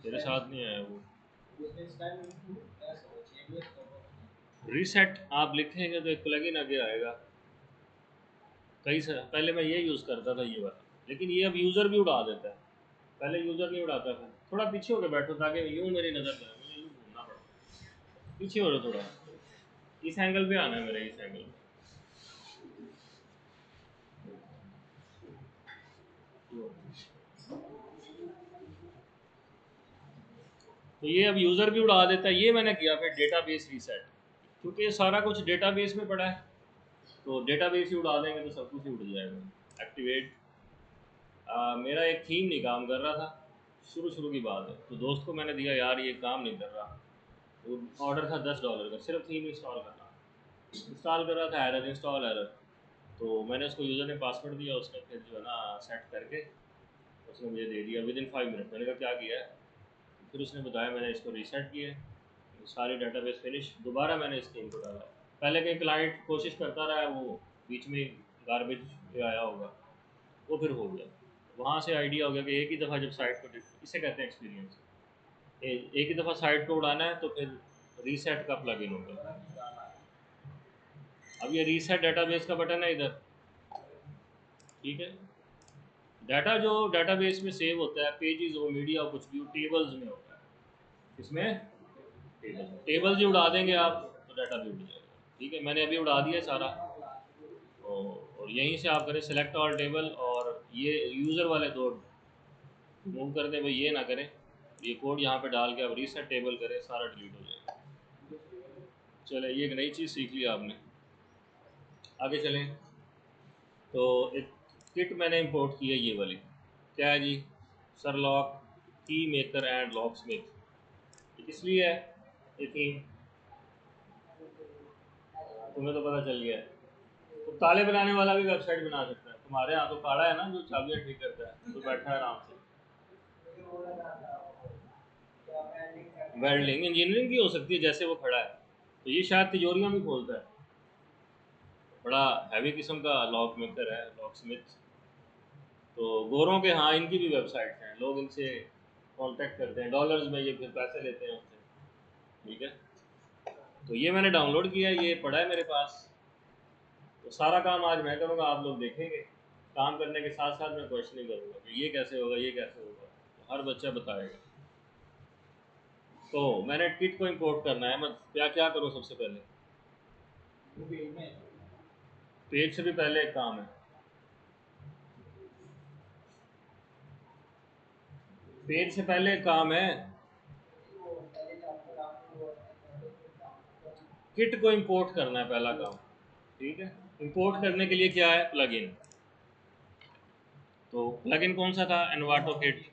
तेरे साथ नहीं आया वो। रीसेट आप लिखेंगे तो एक प्लगइन आगे आएगा। पहले मैं ये यूज़ करता था ये वाला, लेकिन ये अब यूज़र भी उड़ा देता है। पहले यूज़र नहीं उड़ाता था। थोड़ा पीछे होकर बैठो ताकि यूँ मेरी नज़र में मुझे यूँ घूमना पड़ता। पीछे हो रहा थोड़ा, इस एंगल पे आना है मेरे, इस एंगल पे। तो ये अब यूज़र भी उड़ा देता है। ये मैंने किया फिर डेटाबेस रीसेट, क्योंकि ये सारा कुछ डेटाबेस में पड़ा है, तो डेटाबेस ही उड़ा देंगे तो सब कुछ ही उड़ जाएगा। एक्टिवेट। मेरा एक थीम नहीं काम कर रहा था, शुरू शुरू की बात है, तो दोस्त को मैंने दिया, यार ये काम नहीं कर रहा। वो ऑर्डर था $10 का, सिर्फ थीम इंस्टॉल करना। इंस्टॉल कर रहा था, एरर, इंस्टॉल एरर। तो मैंने उसको यूज़र ने पासवर्ड दिया, उसने फिर जो है ना सेट करके उसने मुझे दे दिया विद इन 5 मिनट। मैंने कहा क्या किया है, फिर उसने बताया मैंने इसको रीसेट किया है, सारी डेटाबेस फिनिश, दोबारा मैंने इस थीम को डाला। पहले के क्लाइंट कोशिश करता रहा, वो बीच में गार्बेज पे आया होगा, वो फिर हो गया। वहाँ से आइडिया हो गया कि एक ही दफ़ा जब साइट को, इसे कहते हैं एक्सपीरियंस, एक ही दफ़ा साइट को उड़ाना है तो फिर रीसेट का प्लगइन होगा। अब ये रीसेट डेटाबेस का बटन है इधर, ठीक है। डाटा जो डेटाबेस में सेव होता है, पेजेस हो, मीडिया हो, कुछ भी हो, टेबल्स में होता है। इसमें टेबल्स ही उड़ा देंगे आप तो डाटा भी उड़ जाएगा। ठीक है, मैंने अभी उड़ा दिया सारा। और यहीं से आप करें सेलेक्ट ऑल टेबल, और ये यूज़र वाले दो मूव कर दें भाई, ये ना करें। ये कोड यहाँ पे डाल के आप रीसेट टेबल करें, सारा डिलीट हो जाएगा। चले, ये एक नई चीज़ सीख लिया आपने। आगे चलें। तो एक किट मैंने इंपोर्ट की है, ये वाली। क्या है जी, सरलॉक की मेकर एंड लॉक स्मिथ। इसलिए है ये थीम, तुम्हें तो पता चल गया है। तो ताले बनाने वाला भी वेबसाइट बना सकता है। तुम्हारे यहाँ तो काड़ा है ना जो चाबियाँ ठीक करता है, तो बैठा है आराम से। वेल्डिंग इंजीनियरिंग की हो सकती है, जैसे वो खड़ा है। तो ये शायद तिजोरियाँ भी खोलता है। बड़ा हैवी किस्म का लॉक मेकर है, लॉक स्मिथ। तो गोरों के हाँ इनकी भी वेबसाइट हैं, लोग इनसे कांटेक्ट करते हैं डॉलर्स में, ये फिर पैसे लेते हैं उनसे। ठीक है, तो ये मैंने डाउनलोड किया, ये पड़ा है मेरे पास। तो सारा काम आज मैं करूँगा, आप लोग देखेंगे। काम करने के साथ साथ मैं क्वेश्चनिंग करूँगा कि ये कैसे होगा, ये कैसे होगा, तो हर बच्चा बताएगा। तो मैंने किट को इंपोर्ट करना है, मैं क्या क्या करूँ सबसे पहले। पेज से भी पहले एक काम है, पेज से पहले एक काम है, किट को इंपोर्ट करना है पहला काम। ठीक है, इंपोर्ट करने के लिए क्या है, प्लगइन। तो प्लगइन कौन सा था, एनवाटो किट।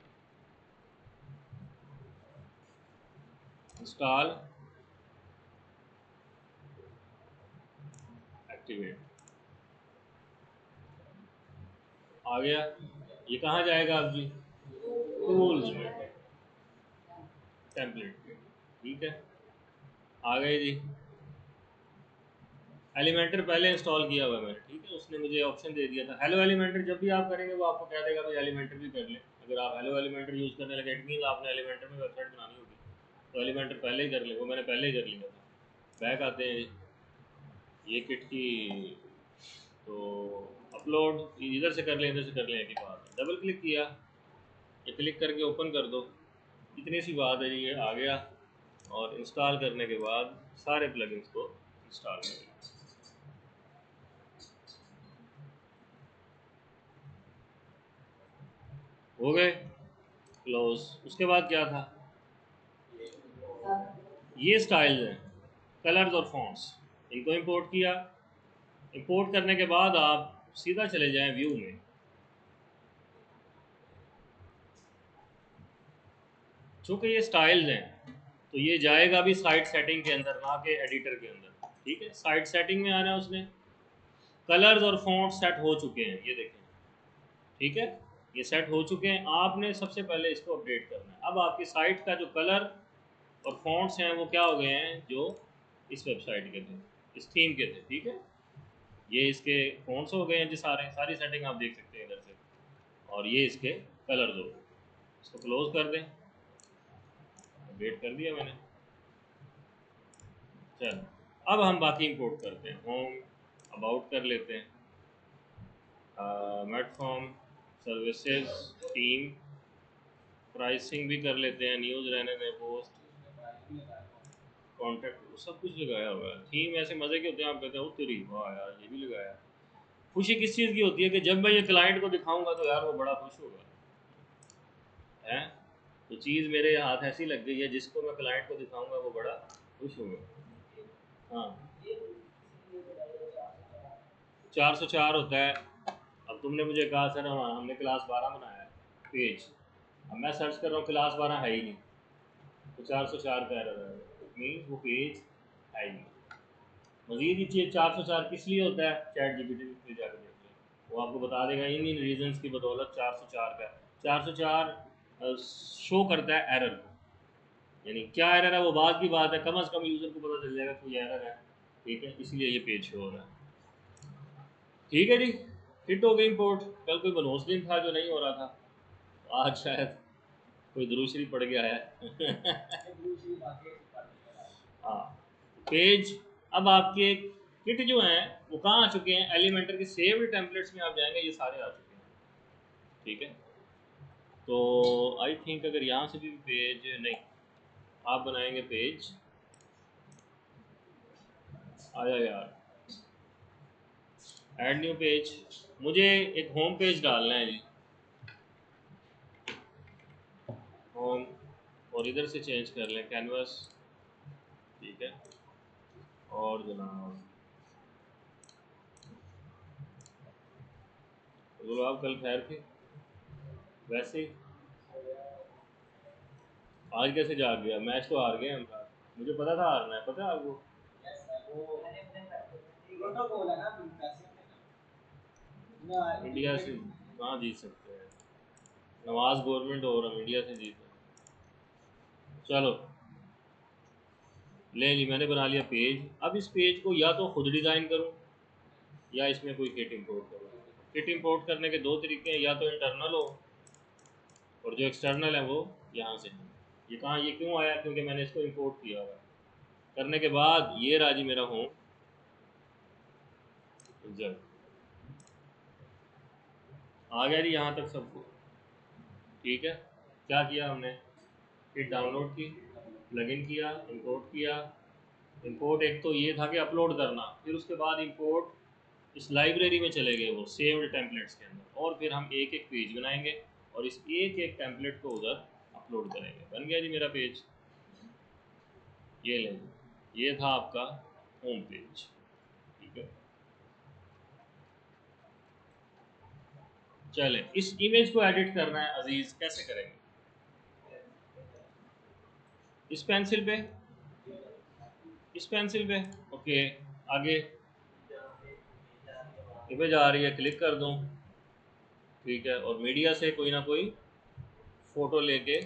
इंस्टॉल, एक्टिवेट, आ गया। ये कहाँ जाएगा अब जी, टूल्स में, टेम्पलेट में। ठीक है, आ गए जी। एलिमेंटर पहले इंस्टॉल किया हुआ है मैंने। ठीक है, उसने मुझे ऑप्शन दे दिया था हेलो एलिमेंटर। जब भी आप करेंगे वो आपको कह देगा भाई एलिमेंटर भी कर ले। अगर आप हेलो एलिमेंटर यूज़ करने लगे, इट मीन आपने एलिमेंटर में वेबसाइट बनानी होगी, तो एलिमेंटर पहले ही कर ले, वो मैंने पहले ही कर लिया था। बैक आते हैं, ये किट की, तो अपलोड इधर से कर लें, इधर से कर लें, एक ही बात है। डबल क्लिक किया, ये क्लिक करके ओपन कर दो, इतनी सी बात है, ये आ गया। और इंस्टॉल करने के बाद सारे प्लगइन्स को इंस्टॉल करें। हो गए क्लोज। उसके बाद क्या था, ये स्टाइल्स हैं, कलर्स और फॉन्ट्स, इनको इंपोर्ट किया। इंपोर्ट करने के बाद आप सीधा चले जाएं व्यू में। चूँकि ये स्टाइल्स हैं तो ये जाएगा भी साइट सेटिंग के अंदर, ना कि एडिटर के अंदर। ठीक है, साइट सेटिंग में आना है उसने। कलर्स और फॉन्ट सेट हो चुके हैं, ये देखें। ठीक है, ये सेट हो चुके हैं। आपने सबसे पहले इसको अपडेट करना है। अब आपकी साइट का जो कलर और फॉन्ट्स हैं वो क्या हो गए हैं, जो इस वेबसाइट के थे, इस थीम के थे। ठीक है, ये इसके फॉन्ट्स हो गए हैं जी, सारी सेटिंग आप देख सकते हैं इधर से। और ये इसके कलर्स हो गए। इसको क्लोज कर दें। अपडेट कर दिया मैंने। चल अब हम बाकी इंपोर्ट करते हैं। होम, अबाउट कर लेते हैं, मेटफॉर्म, सर्विसेज, टीम, प्राइसिंग भी कर लेते हैं, न्यूज़ रहने दें, पोस्ट, कॉन्टैक्ट, सब कुछ लगाया हुआ है। थीम ऐसे मज़े के होते हैं, आप कहते हैं ओ तेरी वाह यार ये भी लगाया। खुशी किस चीज़ की होती है कि जब मैं ये क्लाइंट को दिखाऊंगा तो यार वो बड़ा खुश होगा, है। तो चीज़ मेरे हाथ ऐसी लग गई है, जिसको मैं क्लाइंट को दिखाऊंगा वो बड़ा खुश होगा। हाँ, 404 होता है। अब तुमने मुझे कहा सर हमने क्लास 12 बनाया है पेज, अब मैं सर्च कर रहा हूँ क्लास 12 है ही नहीं, तो 404 का एरर है, मीन्स वो पेज है ही नहीं। मजीद ये चीज़ 404 किस लिए होता है, चैट जीपीटी पे जाकर देखिए, वो आपको बता देगा इन इन रीजंस की बदौलत 404 का। 404 शो करता है एरर को, यानी क्या एरर है वो बात की बात है, कम से कम यूज़र को पता चल जाएगा कोई एरर है, ठीक है, इसलिए ये पेज शो हो रहा है। ठीक है जी, हिट हो गई इंपोर्ट। कल कोई बनोस दिन था जो नहीं हो रहा था, आज शायद कोई दुरूद शरीफ पढ़ के आया। हाँ, पेज अब आपके किट जो हैं वो कहाँ आ चुके हैं, एलिमेंटर के सेव्ड टेम्पलेट्स में आप जाएंगे, ये सारे आ चुके हैं, ठीक है। तो आई थिंक अगर यहाँ से भी पेज नहीं, आप बनाएंगे पेज, आया यार, ऐड न्यू पेज, मुझे एक होम पेज डालना है जी, होम, और इधर से चेंज कर लें कैनवस, ठीक है। और जनाब बोलो, आप कल खैर थे वैसे ही, आज कैसे जाग गया, मैच तो हार गए हम, मुझे पता था हारना है, पता है आपको। इंडिया से कहाँ जीत सकते हैं, नवाज गवर्नमेंट और हम इंडिया से जीते। चलो ले ली, मैंने बना लिया पेज। अब इस पेज को या तो खुद डिज़ाइन करूँ या इसमें कोई किट इंपोर्ट करूँ। किट इंपोर्ट करने के दो तरीके हैं, या तो इंटरनल हो और जो एक्सटर्नल है वो यहाँ से। ये कहाँ, ये क्यों आया, क्योंकि मैंने इसको इंपोर्ट किया हुआ है। करने के बाद ये रहा जी मेरा होम रिजल्ट, आ गया जी यहाँ तक सब कुछ, ठीक है। क्या किया हमने, किट डाउनलोड की, प्लगइन किया, इंपोर्ट किया। इंपोर्ट एक तो ये था कि अपलोड करना, फिर उसके बाद इंपोर्ट इस लाइब्रेरी में चले गए वो सेव्ड टेम्पलेट्स के अंदर, और फिर हम एक एक पेज बनाएंगे और इस एक एक टेम्पलेट को उधर अपलोड करेंगे। बन गया जी मेरा पेज, ये लें, ये था आपका होम पेज, ठीक है। चलें, इस इमेज को एडिट करना है अजीज़, कैसे करेंगे, इस पेंसिल पे, इस पेंसिल पे, ओके। आगे इमेज आ रही है, क्लिक कर दूँ, ठीक है, और मीडिया से कोई ना कोई फ़ोटो लेके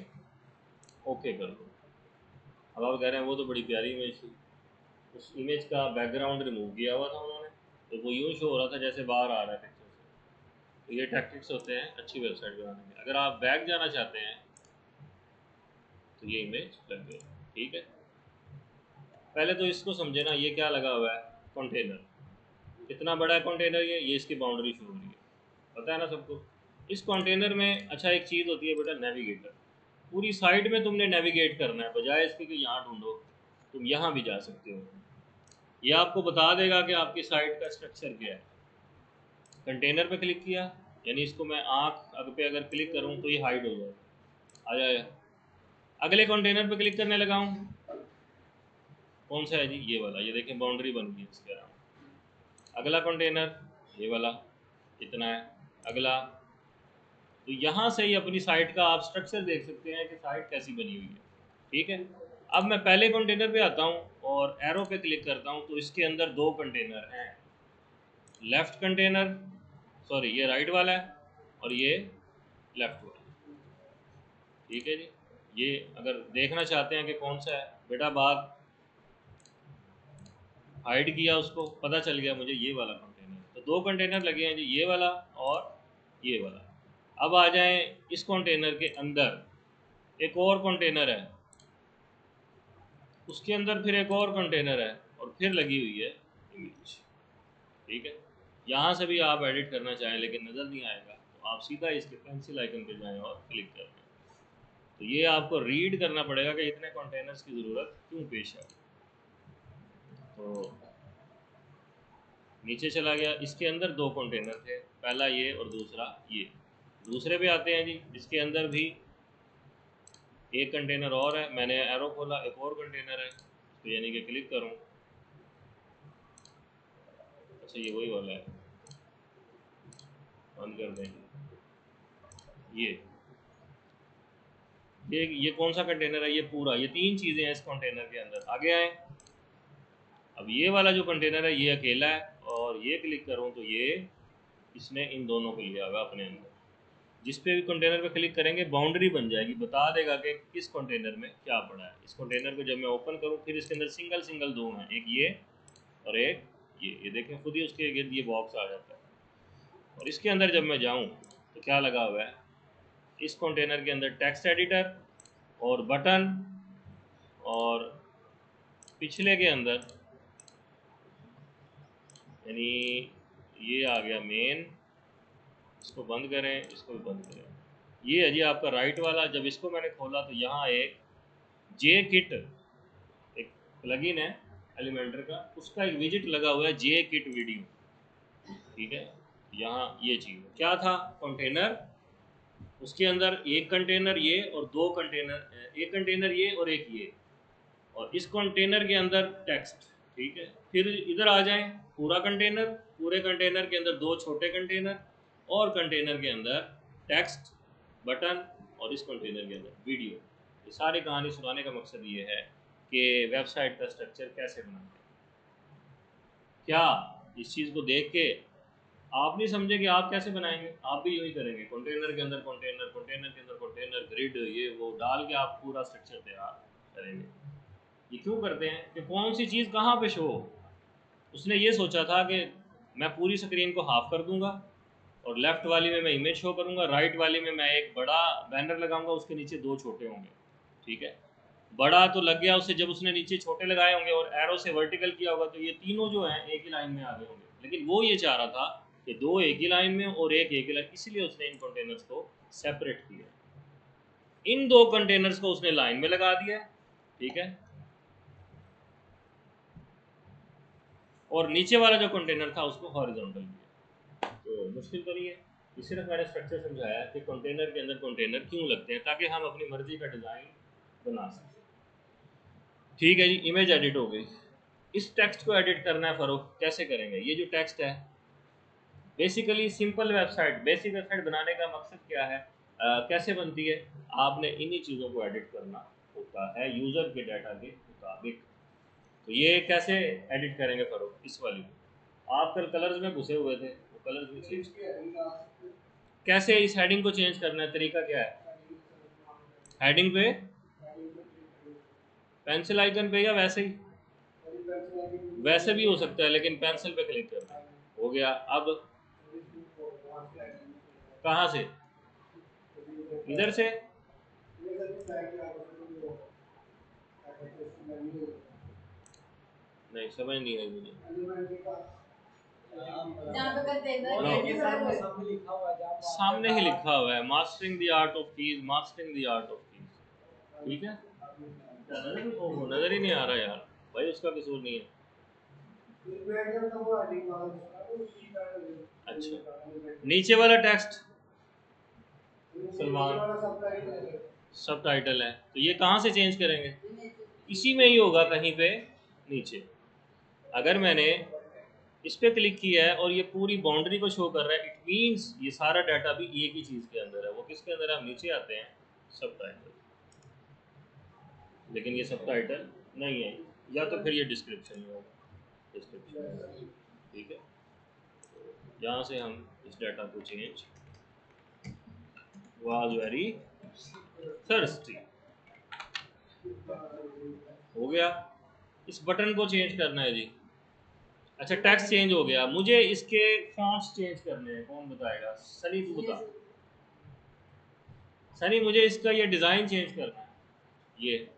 ओके कर दूँ। अब आप कह रहे हैं वो तो बड़ी प्यारी इमेज थी, उस इमेज का बैकग्राउंड रिमूव किया हुआ था उन्होंने, तो वो यूँ शो हो रहा था जैसे बाहर आ रहा है पिक्चर से। तो ये टैक्टिक्स होते हैं अच्छी वेबसाइट बनाने के। अगर आप बैक जाना चाहते हैं तो ये इमेज लग गई, ठीक है। पहले तो इसको समझे ना, ये क्या लगा हुआ है, कंटेनर, कितना बड़ा है कंटेनर, ये इसकी बाउंड्री शो हो रही है, पता है ना सबको। इस कंटेनर में अच्छा एक चीज़ होती है बेटा, नेविगेटर। पूरी साइट में तुमने नेविगेट करना है, बजाय इसके कि यहाँ ढूंढो, तुम यहाँ भी जा सकते हो। ये आपको बता देगा कि आपकी साइट का स्ट्रक्चर क्या है। कंटेनर पे क्लिक किया, यानी इसको मैं आँख अग पे अगर क्लिक करूँ तो ये हाइड हो जाएगा, आ जाएगा। अगले कंटेनर पे क्लिक करने लगा हूँ, कौन सा है जी, ये वाला, ये देखें बाउंड्री बन गई इसके अराउंड। अगला कंटेनर ये वाला, इतना है, अगला। तो यहाँ से ही अपनी साइट का आप स्ट्रक्चर देख सकते हैं कि साइट कैसी बनी हुई है, ठीक है। अब मैं पहले कंटेनर पे आता हूँ और एरो पे क्लिक करता हूँ, तो इसके अंदर दो कंटेनर हैं, लेफ़्ट कंटेनर, सॉरी ये राइट वाला है और ये लेफ़्ट वाला, ठीक है जी। ये अगर देखना चाहते हैं कि कौन सा है बेटा, बात हाइड किया उसको, पता चल गया मुझे ये वाला कंटेनर। तो दो कंटेनर लगे हैं जी, ये वाला और ये वाला। अब आ जाएं इस कंटेनर के अंदर, एक और कंटेनर है, उसके अंदर फिर एक और कंटेनर है और फिर लगी हुई है इमेज। ठीक है, यहाँ से भी आप एडिट करना चाहें लेकिन नज़र नहीं आएगा तो आप सीधा इसके पेंसिल आइकन पे जाएं और क्लिक कर दें। तो ये आपको रीड करना पड़ेगा कि इतने कंटेनर्स की ज़रूरत क्यों पेश है। तो नीचे चला गया, इसके अंदर दो कंटेनर थे, पहला ये और दूसरा ये। दूसरे पे आते हैं जी, इसके अंदर भी एक कंटेनर और है, मैंने एरो खोला, एक और कंटेनर है, तो यानी कि क्लिक करूं, अच्छा ये वही वाला है, बंद कर दें। ये कौन सा कंटेनर है, ये पूरा, ये तीन चीज़ें हैं इस कंटेनर के अंदर। आगे आए, अब ये वाला जो कंटेनर है ये अकेला है, और ये क्लिक करूं तो ये इसने इन दोनों को लिया हुआ अपने अंदर। जिस पे भी कंटेनर पे क्लिक करेंगे बाउंड्री बन जाएगी, बता देगा कि किस कंटेनर में क्या पड़ा है। इस कंटेनर को जब मैं ओपन करूं फिर इसके अंदर सिंगल सिंगल दो हैं, एक ये और एक ये देखें खुद ही उसके गिर्द ये बॉक्स आ जाता है। और इसके अंदर जब मैं जाऊं तो क्या लगा हुआ है, इस कंटेनर के अंदर टेक्स्ट एडिटर और बटन, और पिछले के अंदर यानी ये आ गया मेन, इसको बंद करें, इसको भी बंद करें। ये है जी आपका राइट वाला। जब इसको मैंने खोला तो यहाँ एक जे किट, एक प्लगइन है एलिमेंटर का, उसका एक विजिट लगा हुआ है जे किट वीडियो। ठीक है, यहाँ ये चीज़ क्या था, कंटेनर, उसके अंदर एक कंटेनर ये और दो कंटेनर, एक कंटेनर ये और एक ये, और इस कंटेनर के अंदर टेक्स्ट। ठीक है, फिर इधर आ जाएं, पूरा कंटेनर, पूरे कंटेनर के अंदर दो छोटे कंटेनर, और कंटेनर के अंदर टेक्स्ट, बटन, और इस कंटेनर के अंदर वीडियो। ये सारी कहानी सुनाने का मकसद ये है कि वेबसाइट का स्ट्रक्चर कैसे बनाते हैं। क्या इस चीज़ को देख के आप नहीं समझे कि आप कैसे बनाएंगे, आप भी यूँ ही करेंगे, कंटेनर के अंदर कंटेनर, कंटेनर के अंदर कंटेनर, ग्रिड ये वो डाल के आप पूरा स्ट्रक्चर तैयार करेंगे। ये क्यों करते हैं कि कौन सी चीज़ कहाँ पे शो हो। उसने ये सोचा था कि मैं पूरी स्क्रीन को हाफ कर दूंगा और लेफ्ट वाली में मैं इमेज शो करूंगा, राइट वाली में मैं एक बड़ा बैनर लगाऊंगा, उसके नीचे दो छोटे होंगे। ठीक है, बड़ा तो लग गया उसे जब उसने नीचे छोटे लगाए होंगे और एरो से वर्टिकल किया होगा, तो ये तीनों जो हैं एक ही लाइन में आ गए होंगे। लेकिन वो ये चाह रहा था कि दो एक ही लाइन में और एक ही लाइन, इसलिए उसने इन कंटेनर्स को सेपरेट किया। इन दो कंटेनर्स को उसने लाइन में लगा दिया। ठीक है, और नीचे वाला जो कंटेनर था उसको हॉरिजॉन्टल किया। तो मुश्किल तो नहीं है, ये सिर्फ मैंने स्ट्रक्चर समझाया कि कंटेनर के अंदर कंटेनर क्यों लगते हैं, ताकि हम अपनी मर्जी का डिज़ाइन बना सकें। ठीक है जी, इमेज एडिट हो गई। इस टेक्स्ट को एडिट करना है फ़ारूक, कैसे करेंगे। ये जो टेक्स्ट है basically simple website, basic website बनाने का मकसद क्या है, कैसे बनती है, आपने इन्हीं चीज़ों को एडिट करना होता है यूज़र के डाटा के मुताबिक। तो ये कैसे एडिट करेंगे फ़ारूक, इस वाली को आप कल कलर्स में घुसे हुए थे, वो कलर्स में चेंज कैसे, इस हेडिंग को चेंज करना है, तरीका क्या है। हेडिंग पे पेंसिल आइकन पे या वैसे ही, वैसे भी हो सकता है लेकिन पेंसिल पे क्लिक करना है, हो गया। अब कहाँ से, इधर से, नहीं समझ नहीं आई मुझे। सामने ही लिखा हुआ है mastering the art of keys, mastering the art of keys. ठीक है, नजर ही नहीं आ रहा यार, भाई उसका कसूर नहीं है। अच्छा, नीचे वाला टेक्स्ट सलमान सब टाइटल है, तो ये कहाँ से चेंज करेंगे, इसी में ही होगा कहीं पे नीचे। अगर मैंने इस पे क्लिक किया है और ये पूरी बाउंड्री को शो कर रहा है, इट मीन्स ये सारा डाटा भी एक ही चीज़ के अंदर है। वो किसके अंदर है, हम नीचे आते हैं सब टाइटल, लेकिन ये सब टाइटल नहीं है, या तो फिर ये डिस्क्रिप्शन ही होगा, डिस्क्रिप्शन। ठीक है, यहाँ से हम इस डाटा को चेंज, वाज वेरी थर्स्टी, हो गया। इस बटन को चेंज करना है जी। अच्छा, टेक्स्ट चेंज हो गया, मुझे इसके फॉन्ट्स चेंज करने हैं, कौन बताएगा, सनी तू बता। सनी मुझे इसका ये डिज़ाइन चेंज करना है, ये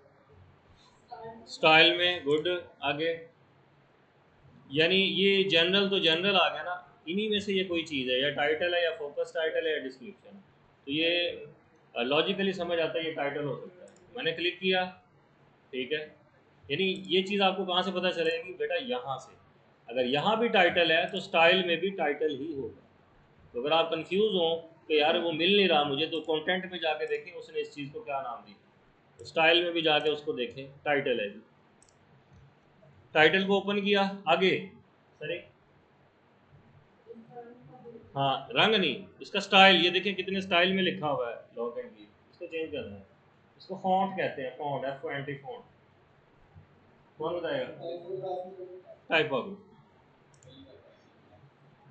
स्टाइल में गुड। आगे यानी ये जनरल तो जनरल आ गया ना, इन्हीं में से ये कोई चीज़ है, या टाइटल है या फोकस टाइटल है या डिस्क्रिप्शन। तो ये लॉजिकली समझ आता है ये टाइटल हो सकता है। मैंने क्लिक किया, ठीक है। यानी ये चीज़ आपको कहाँ से पता चलेगी बेटा, यहाँ से। अगर यहाँ भी टाइटल है तो स्टाइल में भी टाइटल ही होगा। तो अगर आप कंफ्यूज हो कि यार वो मिल नहीं रहा मुझे, तो कंटेंट में जाके देखें उसने इस चीज़ को क्या नाम दिया, तो स्टाइल में भी जाके उसको देखें, टाइटल है जी। टाइटल को ओपन किया, आगे सर हाँ रंग नहीं, इसका स्टाइल, ये देखें कितने स्टाइल में लिखा हुआ है लॉक एंड की। इसको चेंज करना है, इसको फॉन्ट कहते हैं, फॉन्ट F-O-N-T फॉन्ट। कौन बताएगा? टाइपोग्राफी।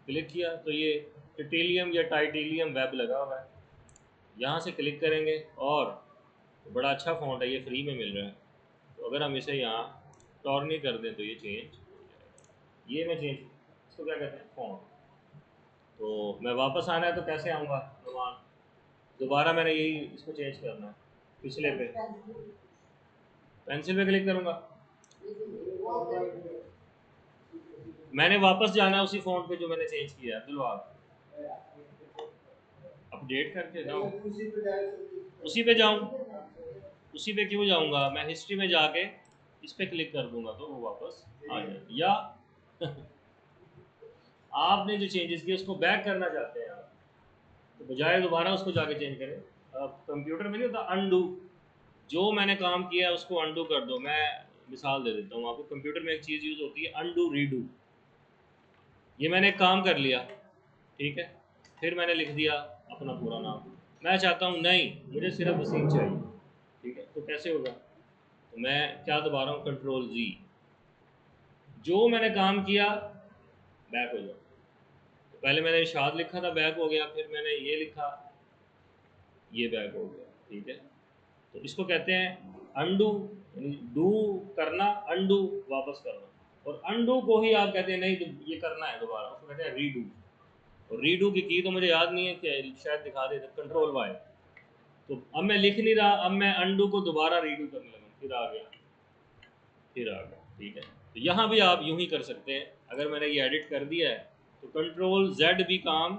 क्लिक किया तो ये टिटेलियम या टाइटेलियम वेब लगा हुआ है, यहाँ से क्लिक करेंगे और बड़ा अच्छा फॉन्ट है, ये फ्री में मिल रहा है। तो अगर हम इसे यहाँ टॉर्नी कर दें तो ये चेंज, ये मैं चेंज, इसको क्या कहते हैं, फॉन्ट। तो मैं वापस आना है तो कैसे आऊँगा नुमान, दोबारा मैंने यही इसको चेंज करना है, पिछले पे पेंसिल पे क्लिक करूँगा, मैंने वापस जाना है उसी फॉन्ट पे जो मैंने चेंज किया है। अब्दुल वहाब अपडेट करके जाऊँ, उसी पे जाऊँ, उसी पे क्यों जाऊँगा, मैं हिस्ट्री में जाके इस पे क्लिक कर दूंगा तो वो वापस आ जाए। या आपने जो चेंजेस किए उसको बैक करना चाहते हैं आप, तो बजाय दोबारा उसको जाके चेंज करें, कंप्यूटर में नहीं होता अनडू, जो मैंने काम किया है उसको अनडू कर दो। मैं मिसाल दे देता हूँ आपको, कंप्यूटर में एक चीज़ यूज़ होती है अनडू रीडू। ये मैंने एक काम कर लिया, ठीक है, फिर मैंने लिख दिया अपना पूरा नाम, मैं चाहता हूँ नहीं मुझे सिर्फ वसीम चाहिए, ठीक है, तो कैसे होगा, तो मैं क्या दबा रहा हूँ, कंट्रोल जी, जो मैंने काम किया बैक हो जाओ। तो पहले मैंने इरशाद लिखा था, बैक हो गया, फिर मैंने ये लिखा, ये बैक हो गया, ठीक है। तो इसको कहते हैं अनडू, यानी डू करना, अनडू वापस करना। और अनडू को ही आप कहते हैं नहीं ये करना है दोबारा, उसको कहते हैं रीडू। और रीडू की तो मुझे याद नहीं है कि शायद दिखा देते, कंट्रोल वाई। तो अब मैं लिख नहीं रहा, अब मैं अनडू को दोबारा रीडू करने लगा, फिर आ गया, फिर आ गया, ठीक है। तो यहाँ भी आप यूं ही कर सकते हैं। अगर मैंने ये एडिट कर दिया है तो कंट्रोल जेड भी काम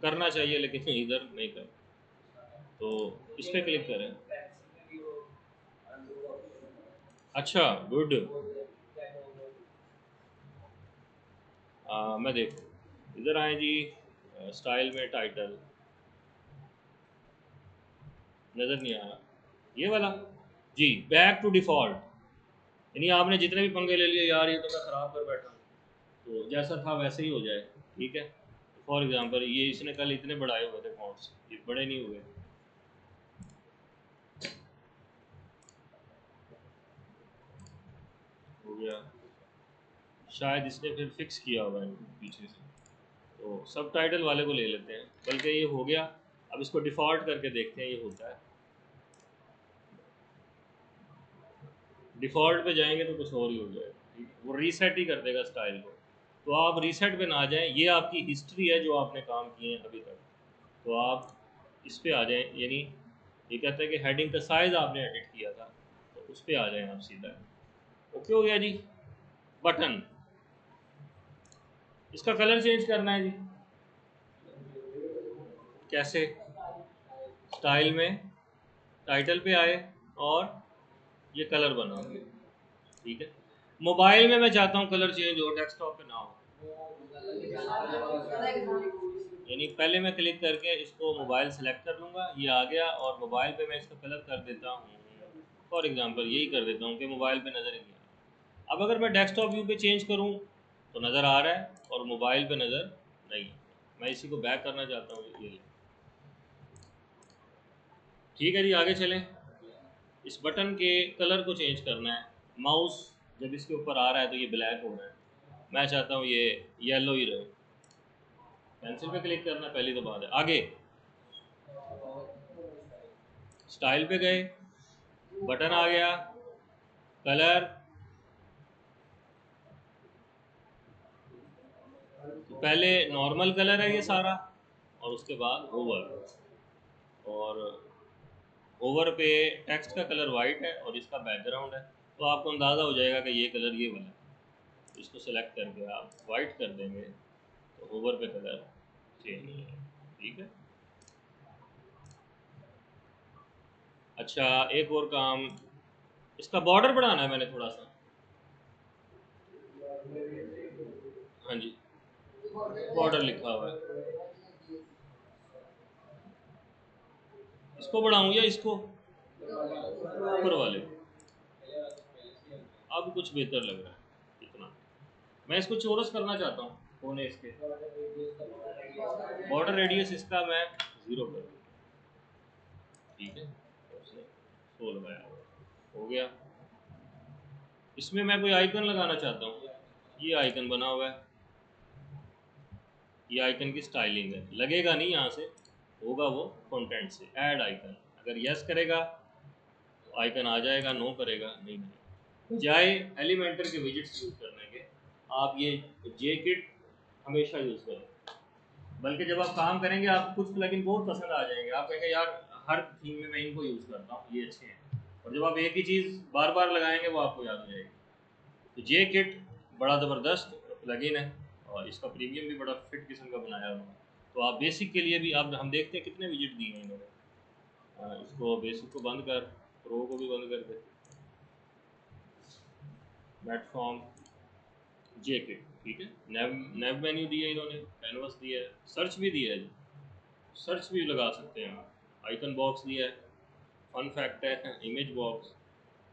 करना चाहिए, लेकिन इधर नहीं कर, तो इस पर क्लिक करें। अच्छा गुड, मैं देखो इधर आए जी, स्टाइल में टाइटल नज़र नहीं आ रहा, ये वाला जी, बैक टू डिफ़ॉल्ट। यानी आपने जितने भी पंगे ले लिए, यार ये तो मैं ख़राब कर बैठा हूँ, तो जैसा था वैसे ही हो जाए, ठीक है। फॉर एग्जांपल ये इसने कल इतने बढ़ाए हुए थे फॉन्ट्स, ये बड़े नहीं हुए, हो गया, शायद इसने फिर फिक्स किया होगा इनको पीछे से। तो सब टाइटल वाले को ले लेते हैं, बल्कि ये हो गया। अब इसको डिफ़ॉल्ट करके देखते हैं ये होता है। डिफ़ॉल्ट पे जाएंगे तो कुछ और ही हो जाएगा, ठीक है? वो रीसेट ही कर देगा स्टाइल को। तो आप रीसेट पे ना जाएं, ये आपकी हिस्ट्री है जो आपने काम किए हैं अभी तक, तो आप इस पे आ जाएं। यानी ये कहता है कि हेडिंग का साइज़ आपने एडिट किया था, तो उस पर आ जाएं आप सीधा। ओके हो गया जी। बटन, इसका कलर चेंज करना है जी, कैसे, स्टाइल में टाइटल पे आए और ये कलर बना, ठीक है। मोबाइल में मैं चाहता हूँ कलर चेंज हो, डेस्कटॉप पे ना हो। यानी पहले मैं क्लिक करके इसको मोबाइल सेलेक्ट कर लूँगा, ये आ गया, और मोबाइल पे मैं इसका कलर कर देता हूँ, फॉर एग्जांपल यही कर देता हूँ कि मोबाइल पे नज़र ही नहीं आ रहा। अब अगर मैं डेस्कटॉप व्यू पे चेंज करूँ तो नज़र आ रहा है, और मोबाइल पे नज़र नहीं। मैं इसी को बैक करना चाहता हूँ, ये ठीक है जी। आगे चलें, इस बटन के कलर को चेंज करना है। माउस जब इसके ऊपर आ रहा है तो ये ब्लैक हो रहा है, मैं चाहता हूँ ये येलो ही रहे। पेंसिल पे क्लिक करना पहली तो बात है। आगे स्टाइल पे गए, बटन आ गया, कलर, तो पहले नॉर्मल कलर है ये सारा, और उसके बाद ओवर, और होवर पे टेक्स्ट का कलर वाइट है और इसका बैकग्राउंड है, तो आपको अंदाज़ा हो जाएगा कि ये कलर ये वाला है। तो इसको सेलेक्ट करके आप वाइट कर देंगे तो होवर पे कलर चेंज हो जाएगा। ठीक है। अच्छा, एक और काम, इसका बॉर्डर बढ़ाना है मैंने थोड़ा सा। हाँ जी, बॉर्डर लिखा हुआ है, इसको बढ़ाऊं या इसको, ऊपर वाले, अब कुछ बेहतर लग रहा है इतना। मैं इसको चौरस करना चाहता हूँ, कोने इसके, बॉर्डर रेडियस इसका मैं 0 कर दूँ। ठीक है, 100 लगाया, हो गया। इसमें मैं कोई आइकन लगाना चाहता हूँ, ये आइकन बना हुआ है, ये आइकन की स्टाइलिंग है, लगेगा नहीं यहाँ से, होगा वो कंटेंट से। ऐड आइकन, अगर यस करेगा तो आइकन आ जाएगा, नो करेगा नहीं मिलेगा। बजाय एलिमेंटर के विजिट्स यूज़ करने के आप ये जेकिट हमेशा यूज़ करें। बल्कि जब आप काम करेंगे आपको कुछ प्लगइन बहुत पसंद आ जाएंगे, आप कहेंगे यार हर थीम में मैं इनको यूज़ करता हूँ, ये अच्छे हैं। और जब आप एक ही चीज़ बार बार लगाएंगे वो आपको याद हो जाएगी। तो जे किट बड़ा ज़बरदस्त प्लगइन है और इसका प्रीमियम भी बड़ा फिट किस्म का बनाया हुआ है। तो आप बेसिक के लिए भी, आप हम देखते हैं कितने विजिट दिए हैं इन्होंने। इसको बेसिक को बंद कर, प्रो को भी बंद कर दे, प्लेटफॉर्म जे किट। ठीक है, नेव मेन्यू दिया इन्होंने, कैनवस दिया है, सर्च भी दिया है जी, सर्च भी लगा सकते हैं आप, आइकन बॉक्स दिया है, फन फैक्ट है, इमेज बॉक्स।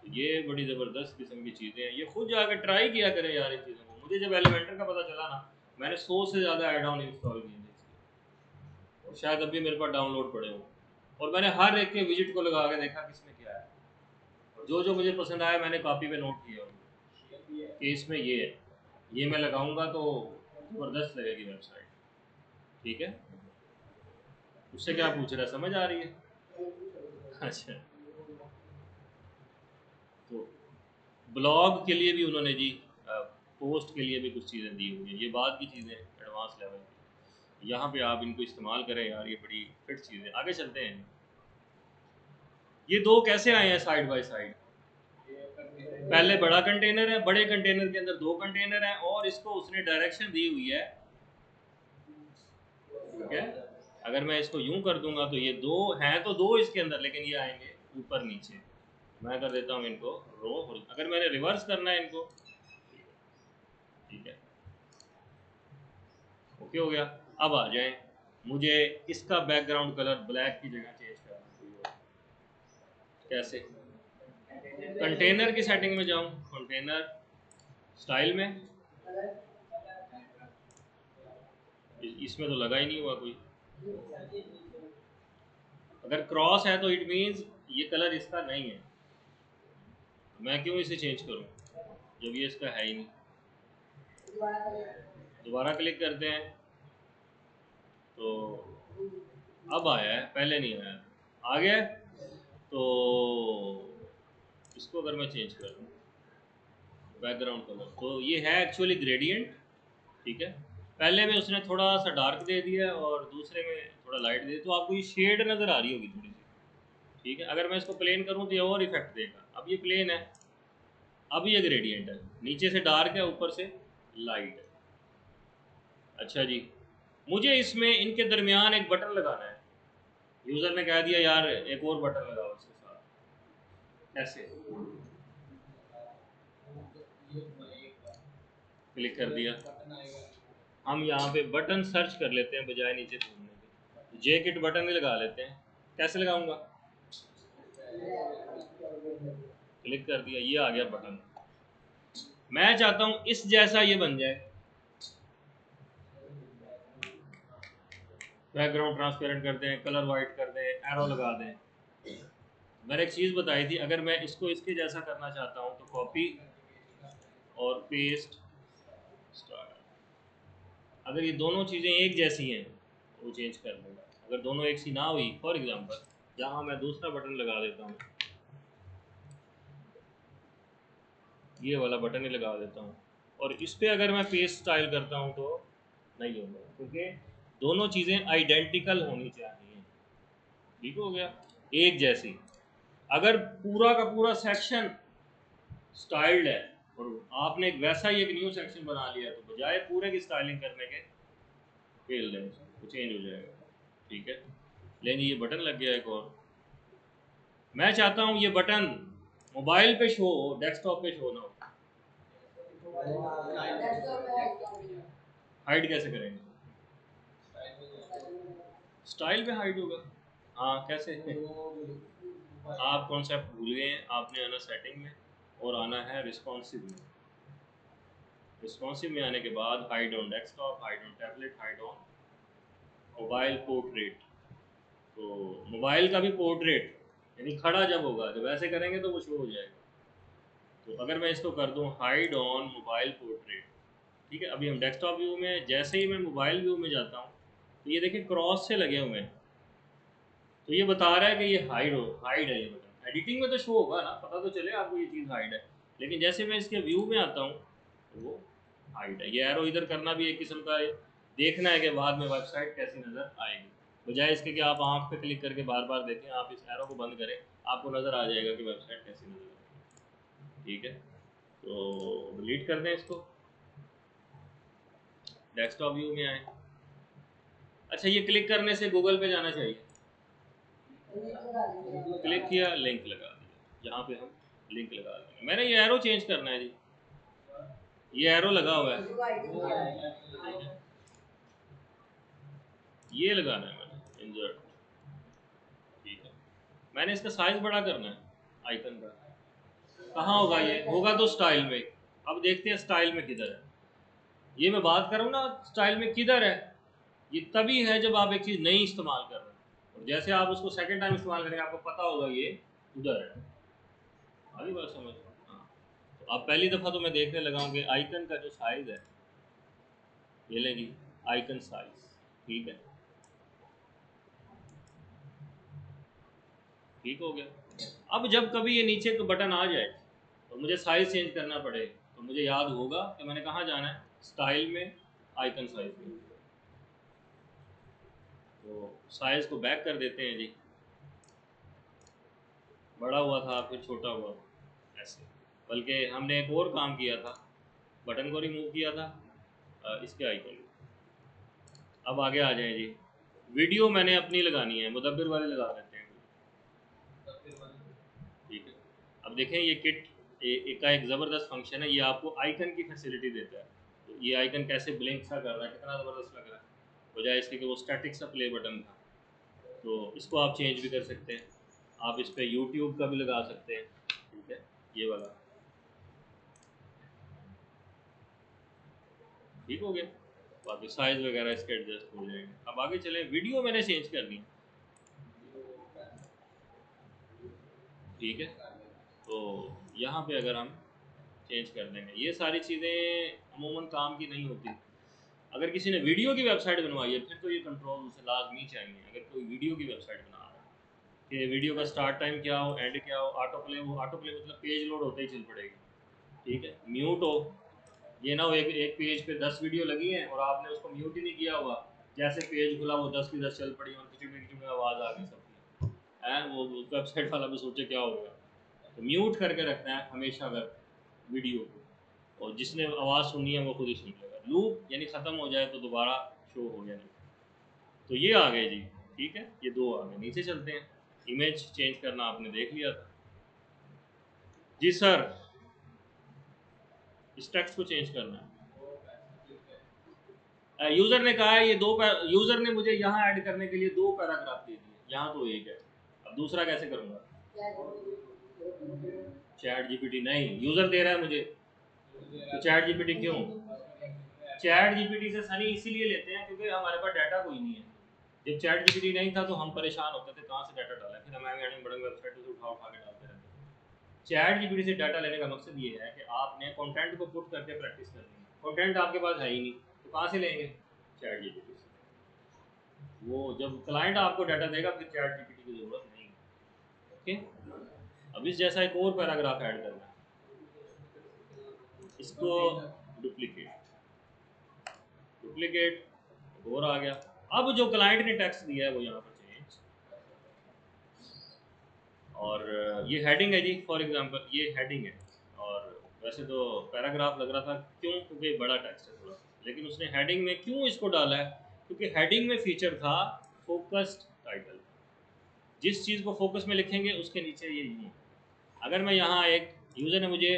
तो ये बड़ी ज़बरदस्त किस्म की चीज़ें हैं, ये खुद जाकर ट्राई किया करें यार इन चीज़ों को। मुझे जब एलिमेंटर का पता चला ना, मैंने 100 से ज़्यादा ऐड ऑन इंस्टॉल किए थे और शायद अभी मेरे पास डाउनलोड पड़े हों, और मैंने हर एक के विजिट को लगा के देखा किसमें क्या है, और जो जो मुझे पसंद आया मैंने कॉपी पे नोट किया कि इसमें ये है, ये मैं लगाऊंगा तो ज़बरदस्त लगेगी वेबसाइट। ठीक है, उससे क्या पूछ रहा है, समझ आ रही है? अच्छा, तो ब्लॉग के लिए भी उन्होंने जी, पोस्ट के लिए भी कुछ चीज़ें दी हुई हैं, ये बाद की चीज़ें एडवांस लेवल की, यहाँ पे आप इनको इस्तेमाल करें यार, ये बड़ी फिट चीज़ें। आगे चलते हैं, ये दो कैसे आए हैं साइड बाय साइड। पहले बड़ा कंटेनर है, बड़े कंटेनर के अंदर दो कंटेनर हैं और इसको उसने डायरेक्शन दी हुई है। ठीक है, अगर मैं इसको यूं कर दूंगा तो ये दो हैं, तो दो इसके अंदर, लेकिन ये आएंगे ऊपर नीचे। मैं कर देता हूँ इनको रो, अगर मैंने रिवर्स करना है इनको, ठीक है, ओके हो गया। अब आ जाएं, मुझे इसका बैकग्राउंड कलर ब्लैक की जगह चेंज करना है। कैसे? कंटेनर की सेटिंग में जाऊं, कंटेनर स्टाइल में, इसमें तो लगा ही नहीं हुआ कोई। अगर क्रॉस है तो इट मीन्स ये कलर इसका नहीं है, मैं क्यों इसे चेंज करूं जब ये इसका है ही नहीं। दोबारा क्लिक करते हैं तो अब आया है, पहले नहीं आया, आ गया। तो इसको अगर मैं चेंज कर दूँ बैकग्राउंड कलर, तो ये है एक्चुअली ग्रेडियंट। ठीक है, पहले में उसने थोड़ा सा डार्क दे दिया और दूसरे में थोड़ा लाइट दे दिया, तो आपको ये शेड नज़र आ रही होगी थोड़ी सी। ठीक है, अगर मैं इसको प्लेन करूँ तो ये और इफेक्ट देगा। अब ये प्लेन है, अब ये ग्रेडियंट है, नीचे से डार्क है ऊपर से लाइट है। अच्छा जी, मुझे इसमें इनके दरमियान एक बटन लगाना है। यूज़र ने कह दिया यार एक और बटन लगाओ इसके साथ, कैसे? क्लिक कर दिया, हम यहाँ पे बटन सर्च कर लेते हैं बजाय नीचे ढूंढने के, जे किट बटन ही लगा लेते हैं। कैसे लगाऊंगा? क्लिक कर दिया, ये आ गया बटन। मैं चाहता हूँ इस जैसा ये बन जाए, बैकग्राउंड ट्रांसपेरेंट कर दें, कलर वाइट कर दें, एरो लगा दें। मैंने एक चीज़ बताई थी, अगर मैं इसको इसके जैसा करना चाहता हूँ तो कॉपी और पेस्ट स्टार। अगर ये दोनों चीज़ें एक जैसी हैं तो वो चेंज कर दूँगा। अगर दोनों एक सी ना हुई, फॉर एग्जांपल जहाँ मैं दूसरा बटन लगा देता हूँ, ये वाला बटन ही लगा देता हूँ, और इस पर अगर मैं पेस्ट स्टाइल करता हूँ तो नहीं होगा, क्योंकि दोनों चीज़ें आइडेंटिकल होनी चाहिए। ठीक हो गया, एक जैसी। अगर पूरा का पूरा सेक्शन स्टाइल्ड है और आपने एक वैसा ही एक न्यू सेक्शन बना लिया तो बजाय पूरे की स्टाइलिंग करने के फेल दें तो चेंज हो जाएगा। ठीक है, लेकिन ये बटन लग गया एक और। मैं चाहता हूँ ये बटन मोबाइल पे शो हो, डेस्कटॉप पे शो ना हो। हाइड कैसे करेंगे? स्टाइल पे हाइड होगा। हाँ कैसे? आप कॉन्सेप्ट भूल गए हैं, आपने आना सेटिंग में और आना है रिस्पॉन्सिव में। रिस्पॉन्सिव में आने के बाद hide on desktop, hide on tablet, hide on mobile portrait. तो मोबाइल का भी पोर्ट्रेट यानी खड़ा जब होगा, जब ऐसे करेंगे तो वो शो हो जाएगा। तो अगर मैं इसको कर दूं हाइड ऑन मोबाइल पोर्ट्रेट, ठीक है, अभी हम डेस्कटॉप व्यू में, जैसे ही मैं मोबाइल व्यू में जाता हूँ तो ये देखिए क्रॉस से लगे हुए हैं, तो ये बता रहा है कि ये हाइड है। ये बटन एडिटिंग में तो शो होगा ना, पता तो चले आपको ये चीज़ हाइड है, लेकिन जैसे मैं इसके व्यू में आता हूँ तो वो हाइड है। ये एरो इधर करना भी एक किस्म का देखना है कि बाद में वेबसाइट कैसी नज़र आएगी, बजाय इसके कि आप आँख पे क्लिक करके बार बार देखें। आप इस एरो को बंद करें, आपको नज़र आ जाएगा कि वेबसाइट कैसी नज़र आएगी। ठीक है, तो डिलीट कर दें इसको, डेस्कटॉप व्यू में आए। अच्छा, ये क्लिक करने से गूगल पे जाना चाहिए, क्लिक किया लिंक लगा दिया, यहाँ पे हम लिंक लगा देंगे। मैंने ये एरो चेंज करना है जी, ये एरो लगा हुआ है, ये लगाना है मैंने इंसर्ट। ठीक है, मैंने इसका साइज बड़ा करना है आइकन का। कहाँ होगा? ये होगा तो स्टाइल में। अब देखते हैं स्टाइल में किधर है। ये मैं बात करूँ ना स्टाइल में किधर है, ये तभी है जब आप एक चीज़ नई इस्तेमाल कर रहे हैं, और जैसे आप उसको सेकंड टाइम इस्तेमाल करेंगे आपको पता होगा ये उधर है। अभी बात समझ। हाँ, तो अब पहली दफ़ा तो मैं देखने लगा हूँ कि आइकन का जो साइज़ है, ये लेंगी आइकन साइज। ठीक है, ठीक हो गया। अब जब कभी ये नीचे का बटन आ जाए और मुझे साइज़ चेंज करना पड़े तो मुझे याद होगा कि मैंने कहाँ जाना है, स्टाइल में, आइकन साइज में। तो साइज़ को बैक कर देते हैं जी, बड़ा हुआ था फिर छोटा हुआ ऐसे। बल्कि हमने एक और काम किया था, बटन को रिमूव किया था इसके आइकन। अब आगे आ जाए जी, वीडियो मैंने अपनी लगानी है, मुदब्बिर वाले लगा देते हैं। ठीक है, अब देखें ये किट का एक ज़बरदस्त फंक्शन है, ये आपको आइकन की फैसिलिटी देता है। तो ये आइकन कैसे ब्लिंक सा कर रहा है, कितना ज़बरदस्त लग रहा है, बजाय इसके कि वो स्टैटिक सा प्ले बटन था। तो इसको आप चेंज भी कर सकते हैं, आप इस पर यूट्यूब का भी लगा सकते हैं। ठीक है, ये वाला ठीक हो गया। बाकी साइज़ वगैरह इसके एडजस्ट हो जाएंगे। अब आगे चलें, वीडियो मैंने चेंज करनी है। ठीक है, तो यहाँ पे अगर हम चेंज कर देंगे, ये सारी चीज़ें अमूमन काम की नहीं होती। अगर किसी ने वीडियो की वेबसाइट बनवाई है फिर तो ये कंट्रोल उसे लाजमी चाहिए। अगर कोई वीडियो की वेबसाइट बना रहा है कि वीडियो का स्टार्ट टाइम क्या हो, एंड क्या हो, ऑटो प्ले हो, ऑटो प्ले मतलब पेज लोड होते ही चल पड़ेगी। ठीक है, म्यूट हो, ये ना हो एक एक पेज पे 10 वीडियो लगी हैं और आपने उसको म्यूट ही नहीं किया हुआ, जैसे पेज खुला वो 10 की 10 चल पड़ी और किचड़ में आवाज़ आ गई सबकी है, वो वेबसाइट वाला भी सोचे क्या होगा। तो म्यूट करके रखना है हमेशा वेब वीडियो को, और जिसने आवाज़ सुननी है वो खुद ही सुन लेगा। लूप यानी ख़त्म हो जाए तो दोबारा शो हो या नहीं। तो ये आ गए जी। ठीक है, ये दो आ गए। नीचे चलते हैं, इमेज चेंज करना आपने देख लिया था जी सर, इस टेक्स्ट को चेंज करना है। यूज़र ने कहा है ये यूज़र ने मुझे यहाँ ऐड करने के लिए 2 पैराग्राफ दे दिए, यहाँ तो एक है, अब दूसरा कैसे करूँगा? चैट जीपीटी नहीं, यूज़र दे रहा है मुझे, तो चैट जीपीटी क्यों? चैट जीपीटी से सनी इसीलिए लेते हैं क्योंकि हमारे पास डाटा कोई नहीं है। जब चैट जीपीटी नहीं था तो हम परेशान होते थे कहाँ से डाटा डालें, फिर हमारे बड़े वेबसाइट से उठा उठा के डालते रहते। चैट जीपीटी से डाटा लेने का मकसद ये है कि आपने कंटेंट को पुट करके प्रैक्टिस करनी है। कंटेंट आपके पास है ही नहीं तो कहाँ से लेंगे? चैट जीपीटी से। वो जब क्लाइंट आपको डाटा देगा फिर चैट जीपीटी की ज़रूरत नहीं है। ओके, अब इस जैसा एक और पैराग्राफ ऐड करना है, इसको डुप्लीकेट और आ गया। अब जो क्लाइंट ने टेक्स्ट दिया है वो यहाँ पर चेंज, और ये हेडिंग है जी, फॉर एग्जांपल ये हेडिंग है, और वैसे तो पैराग्राफ लग रहा था, क्यों? क्योंकि बड़ा टेक्स्ट है थोड़ा, लेकिन उसने हेडिंग में क्यों इसको डाला है? क्योंकि हेडिंग में फीचर था फोकस्ड टाइटल। जिस चीज़ को फोकस में लिखेंगे उसके नीचे ये यूँ। अगर मैं यहाँ एक यूज़र ने मुझे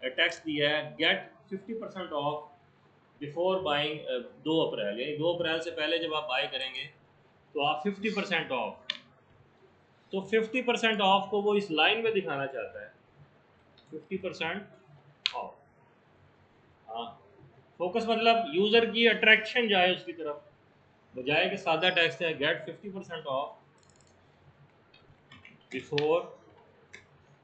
टेक्स्ट दिया है, गेट 50% ऑफ बिफोर बाइंग 2 अप्रैल, यानी 2 अप्रैल से पहले जब आप बाई करेंगे तो आप 50% ऑफ, तो 50% ऑफ को वो इस लाइन में दिखाना चाहता है, 50% ऑफ। हाँ, फोकस मतलब यूज़र की अट्रैक्शन जाए उसकी तरफ, बजाय कि सादा टेक्स्ट है गेट 50% ऑफ बिफोर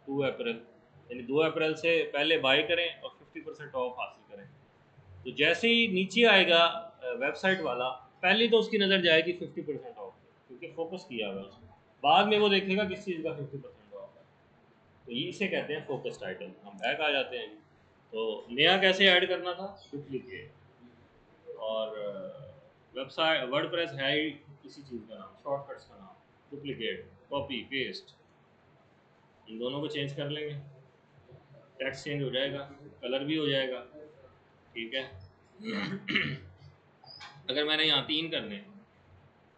2 अप्रैल, यानी 2 अप्रैल से पहले बाई करें और 50% ऑफ हासिल करें। तो जैसे ही नीचे आएगा वेबसाइट वाला, पहले तो उसकी नज़र जाएगी 50% ऑफ, क्योंकि फोकस किया हुआ है उसने, बाद में वो देखेगा किस चीज़ का 50% ऑफ है। तो ये इसे कहते हैं फोकस टाइटल। हम बैक आ जाते हैं। तो नया कैसे ऐड करना था? डुप्लीकेट। और वेबसाइट वर्डप्रेस है ही किसी चीज़ का नाम, शॉर्टकट्स का नाम, डुप्लीकेट, कॉपी, पेस्ट, इन दोनों को चेंज कर लेंगे, टेक्स्ट चेंज हो जाएगा, कलर भी हो जाएगा, ठीक है। अगर मैंने यहाँ 3 करने,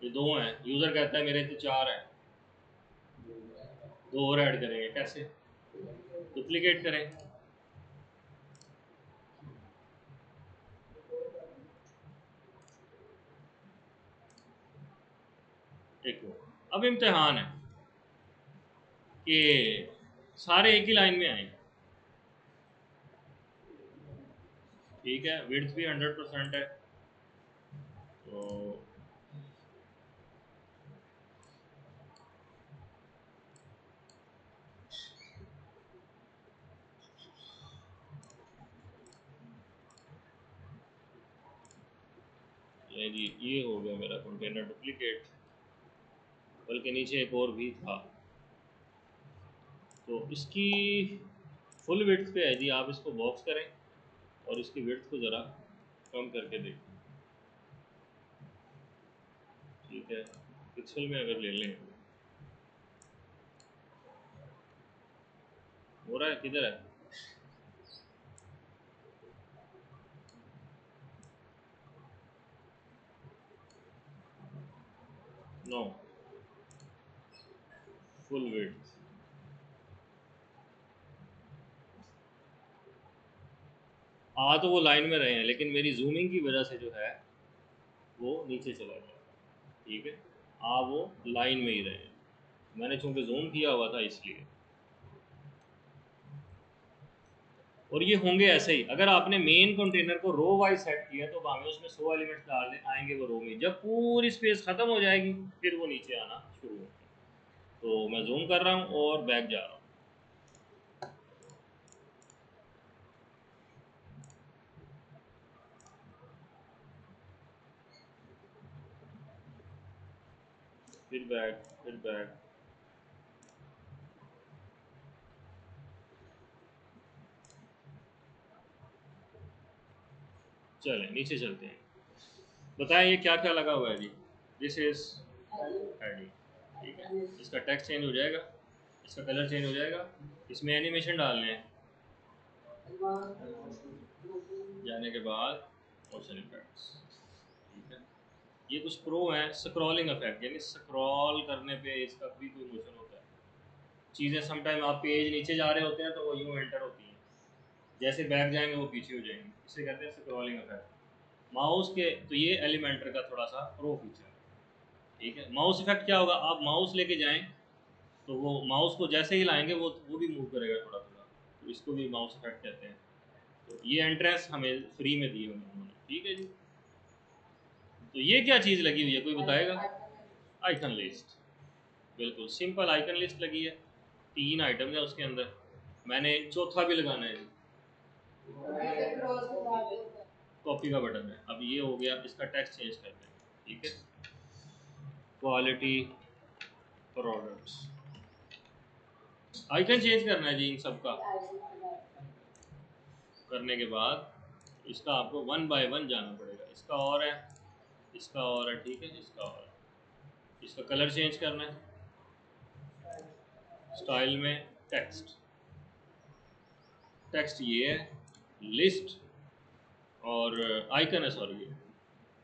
ये 2 हैं, यूज़र कहता है मेरे तो 4 हैं, 2 और ऐड करेंगे, कैसे? डुप्लीकेट करें, देखो अब इम्तिहान है कि सारे एक ही लाइन में आए, ठीक है। विड्थ भी 100% है, तो ये जी ये हो गया मेरा कंटेनर डुप्लीकेट, बल्कि नीचे एक और भी था। तो इसकी फुल विड्थ पे है जी, आप इसको बॉक्स करें और इसकी विड्थ को ज़रा कम करके देखें, ठीक है। पिक्सल में अगर ले लें, हो रहा है, किधर है? No, full width. आ तो वो लाइन में रहे हैं, लेकिन मेरी जूमिंग की वजह से जो है वो नीचे चला गया, ठीक है। वो लाइन में ही रहे हैं, मैंने चूंकि जूम किया हुआ था इसलिए। और ये होंगे ऐसे ही, अगर आपने मेन कंटेनर को रो वाइज सेट किया तो भावें उसमें 100 एलिमेंट्स डाल दें, आएंगे वो रो में, जब पूरी स्पेस खत्म हो जाएगी फिर वो नीचे आना शुरू होंगे। तो मैं जूम कर रहा हूँ और बैक जा रहा हूँ, फिर बैक, फिर बैक। चले नीचे चलते हैं, बताएं ये क्या क्या लगा हुआ है जी। दिस इज हेडिंग, ठीक है। इसका टेक्स्ट चेंज हो जाएगा, इसका कलर चेंज हो जाएगा, इसमें एनिमेशन डालने हैं, जाने के बाद मोशन इफेक्ट्स, ठीक है। ये कुछ प्रो हैं, स्क्रॉलिंग इफेक्ट, यानी स्क्रॉल करने पे इसका भी कोई मोशन होता है। चीज़ें समटाइम आप पेज नीचे जा रहे होते हैं तो वो यूँ एंटर होती हैं, जैसे बैक जाएंगे वो पीछे हो जाएंगे, इसे कहते हैं स्क्रॉलिंग इफेक्ट। माउस के तो ये एलिमेंटर का थोड़ा सा प्रो फीचर है, ठीक है। माउस इफेक्ट क्या होगा, आप माउस लेके जाएं तो वो माउस को जैसे ही लाएंगे वो भी मूव करेगा थोड़ा थोड़ा, तो इसको भी माउस इफेक्ट कहते हैं। तो ये एंट्रेंस हमें फ्री में दी हुई है उन्होंने, ठीक है जी। तो ये क्या चीज़ लगी हुई है, कोई बताएगा? आइकन लिस्ट, बिल्कुल सिंपल आइकन लिस्ट लगी है, 3 आइटम है उसके अंदर, मैंने चौथा भी लगाना है जी, कॉपी का बटन है। अब ये हो गया, इसका टेक्स्ट चेंज कर देंगे, ठीक है। क्वालिटी प्रोडक्ट्स, आइकन चेंज करना है जी इन सब का। करने के बाद इसका आपको 1 बाय 1 जाना पड़ेगा, इसका और है, इसका और है, ठीक है, इसका और है। इसका कलर चेंज करना है, स्टाइल में टेक्स्ट, टेक्स्ट ये है, लिस्ट और आइकन है, सॉरी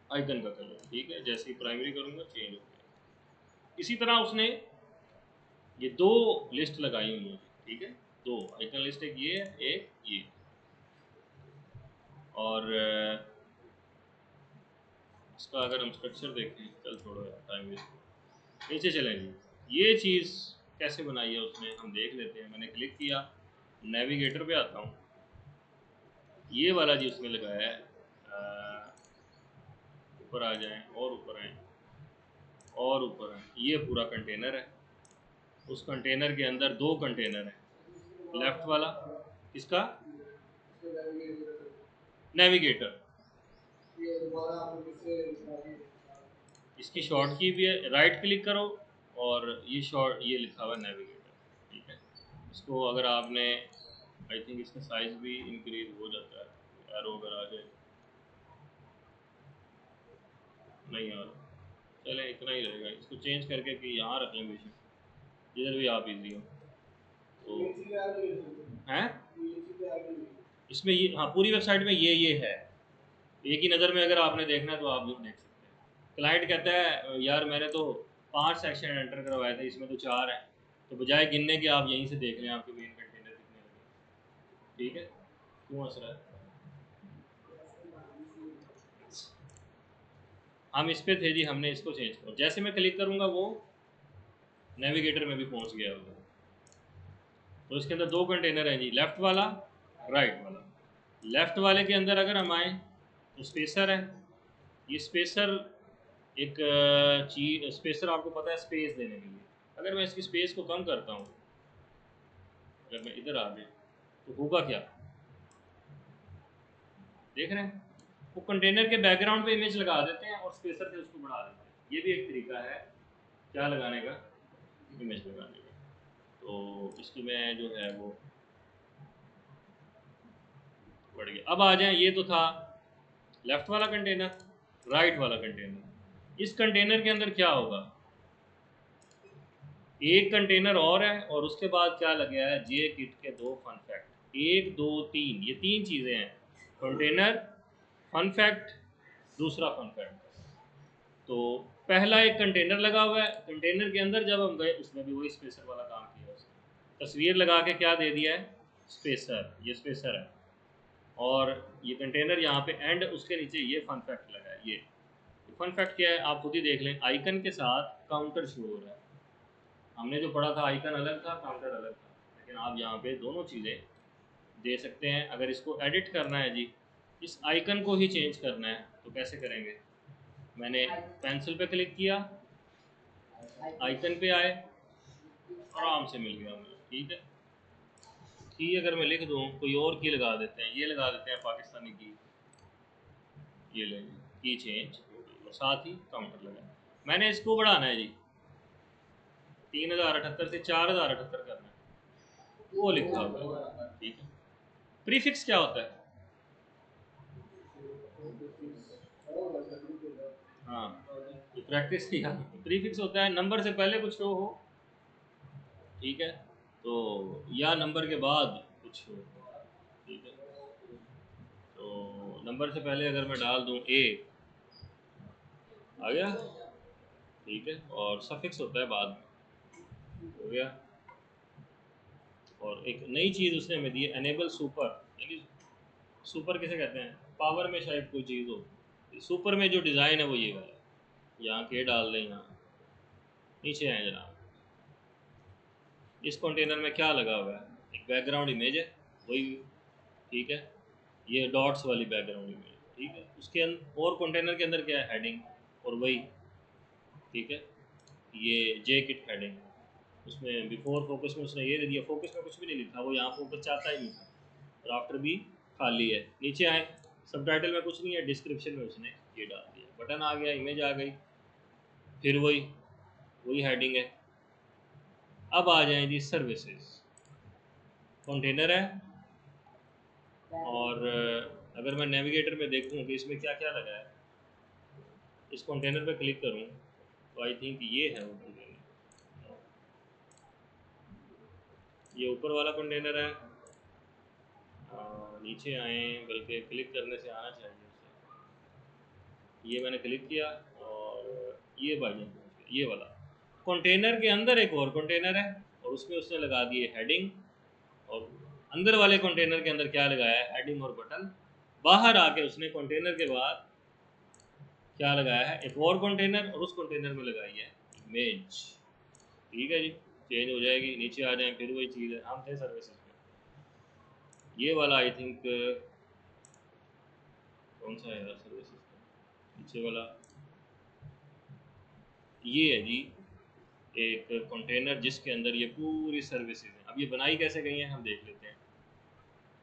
आइकन का कलर, ठीक है। जैसे ही प्राइमरी करूँगा चेंज हो गया। इसी तरह उसने ये दो लिस्ट लगाई हुई है, ठीक है, दो आइकन लिस्ट, एक ये एक ये। और इसका अगर हम स्ट्रक्चर देखें, चल छोड़ो यार टाइम वेस्ट, नीचे चलेंगे। ये चीज़ कैसे बनाई है उसने, हम देख लेते हैं। मैंने क्लिक किया, नेविगेटर पे आता हूँ, ये वाला जी उसने लगाया है, ऊपर आ जाएं और ऊपर आएँ और ऊपर आएँ, ये पूरा कंटेनर है। उस कंटेनर के अंदर दो कंटेनर हैं, लेफ्ट वाला किसका, नेविगेटर, इसकी शॉर्ट की भी है, राइट क्लिक करो और ये शॉर्ट, ये लिखा हुआ है नेविगेटर, ठीक है। इसको अगर आपने, आई थिंक इसका साइज भी इंक्रीज हो जाता है, एरो अगर आ जाए, नहीं यार चले इतना ही रहेगा, इसको चेंज करके कि यहाँ रख लें बेशक, जिधर भी आप इजी हो। तो हैं इसमें ये, हाँ पूरी वेबसाइट में ये है, एक ही नज़र में अगर आपने देखना है तो आप लोग देख सकते हैं। क्लाइंट कहता है यार मैंने तो 5 सेक्शन एंटर करवाए थे, इसमें तो 4 हैं, तो बजाय गिनने के आप यहीं से देख लें आपके मेन कंटेनर कितने लगे, ठीक है। क्यों हंस रहा है, हम इस पे थे जी, हमने इसको चेंज करो, जैसे मैं क्लिक करूँगा वो नेविगेटर में भी पहुँच गया होगा। तो इसके अंदर दो कंटेनर हैं जी, लेफ़्ट वाला राइट वाला। लेफ़्ट वाले के अंदर अगर हम आएँ तो स्पेसर है, ये स्पेसर एक चीज, स्पेसर आपको पता है स्पेस देने के लिए। अगर मैं इसकी स्पेस को कम करता हूँ, अगर मैं इधर आ गया तो होगा क्या, देख रहे हैं, वो कंटेनर के बैकग्राउंड पे इमेज लगा देते हैं और स्पेसर से उसको बढ़ा देते हैं। ये भी एक तरीका है क्या लगाने का, इमेज लगाने का। तो इसकी मैं जो है वो बढ़ गया। अब आ जाए, ये तो था लेफ्ट वाला कंटेनर, राइट वाला कंटेनर। इस कंटेनर के अंदर क्या होगा, एक कंटेनर और है और उसके बाद क्या लगे है, जे किट के दो फन फैक्ट, 1 2 3, ये 3 चीज़ें हैं, कंटेनर, फन फैक्ट, दूसरा फन फैक्ट। तो पहला एक कंटेनर लगा हुआ है, कंटेनर के अंदर जब हम गए उसमें भी वही स्पेसर वाला काम किया उसने, तस्वीर लगा के क्या दे दिया है, स्पेसर, ये स्पेसर है। और ये कंटेनर यहाँ पे एंड, उसके नीचे ये फन फैक्ट लगा है। ये फन फैक्ट क्या है आप खुद ही देख लें, आइकन के साथ काउंटर शो हो रहा है। हमने जो पढ़ा था आइकन अलग था, काउंटर अलग था, लेकिन आप यहाँ पे दोनों चीज़ें दे सकते हैं। अगर इसको एडिट करना है जी, इस आइकन को ही चेंज करना है तो कैसे करेंगे, मैंने पेंसिल पे क्लिक किया, आइकन पे आए, आराम से मिल गया मुझे, ठीक है। की अगर मैं लिख दूँ, कोई और की लगा देते हैं, ये लगा देते हैं पाकिस्तानी की, ये लेंगे की चेंज, और साथ ही काउंटर लगा। मैंने इसको बढ़ाना है जी, 3078 से 4078 करना है, वो लिखा हुआ है, ठीक है। प्रीफिक्स क्या होता है, हाँ तो प्रैक्टिस किया, प्रीफिक्स होता है नंबर से पहले कुछ शो हो, ठीक है, तो या नंबर के बाद कुछ हो, ठीक है। तो नंबर से पहले अगर मैं डाल दूँ ए, आ गया, ठीक है, और सफिक्स होता है बाद में, हो गया। और एक नई चीज़ उसने हमें दी है, एनेबल सुपर, यानी सुपर किसे कहते हैं, पावर में शायद कोई चीज़ हो, सुपर में जो डिज़ाइन है वो ये वाला है। यहाँ के डाल दें, यहाँ नीचे आए जनाब, इस कंटेनर में क्या लगा हुआ है, एक बैकग्राउंड इमेज है वही, ठीक है, ये डॉट्स वाली बैकग्राउंड इमेज, ठीक है। उसके अंदर और कंटेनर के अंदर क्या है, हेडिंग, और वही, ठीक है, ये जे किट हेडिंग। उसमें बिफोर फोकस में उसने ये दे दिया, फोकस में कुछ भी नहीं लिखा, वो यहाँ फोकस चाहता ही नहीं था, और आफ्टर भी खाली है। नीचे आए, सब टाइटल में कुछ नहीं है, डिस्क्रिप्शन में उसने ये डाल दिया, बटन आ गया, इमेज आ गई, फिर वही वही हेडिंग है। अब आ जाए जी सर्विसेज, कंटेनर है, और अगर मैं नेविगेटर में देखूं कि इसमें क्या क्या लगा है, इस कंटेनर पे क्लिक करूं तो आई थिंक ये है वो कंटेनर, ये ऊपर वाला कंटेनर है, नीचे आए, बल्कि क्लिक करने से आना चाहिए उसे। ये मैंने क्लिक किया और ये भाई ये वाला कंटेनर के अंदर एक और कंटेनर है और उसमें उसने लगा दिए हेडिंग, और अंदर वाले कंटेनर के अंदर क्या लगाया है, हेडिंग और बटन। बाहर आके उसने कंटेनर के बाद क्या लगाया है, एक और कंटेनर, और उस कंटेनर में लगाई है इमेज। ठीक है जी, चेंज हो जाएगी। नीचे आ जाए, फिर वही चीज़ है, हम थे सर्विसेज में। ये वाला आई थिंक कौन सा है यार सर्विसेज का, नीचे वाला ये है जी, एक कंटेनर जिसके अंदर ये पूरी सर्विसेज हैं। अब ये बनाई कैसे गई हैं हम देख लेते हैं।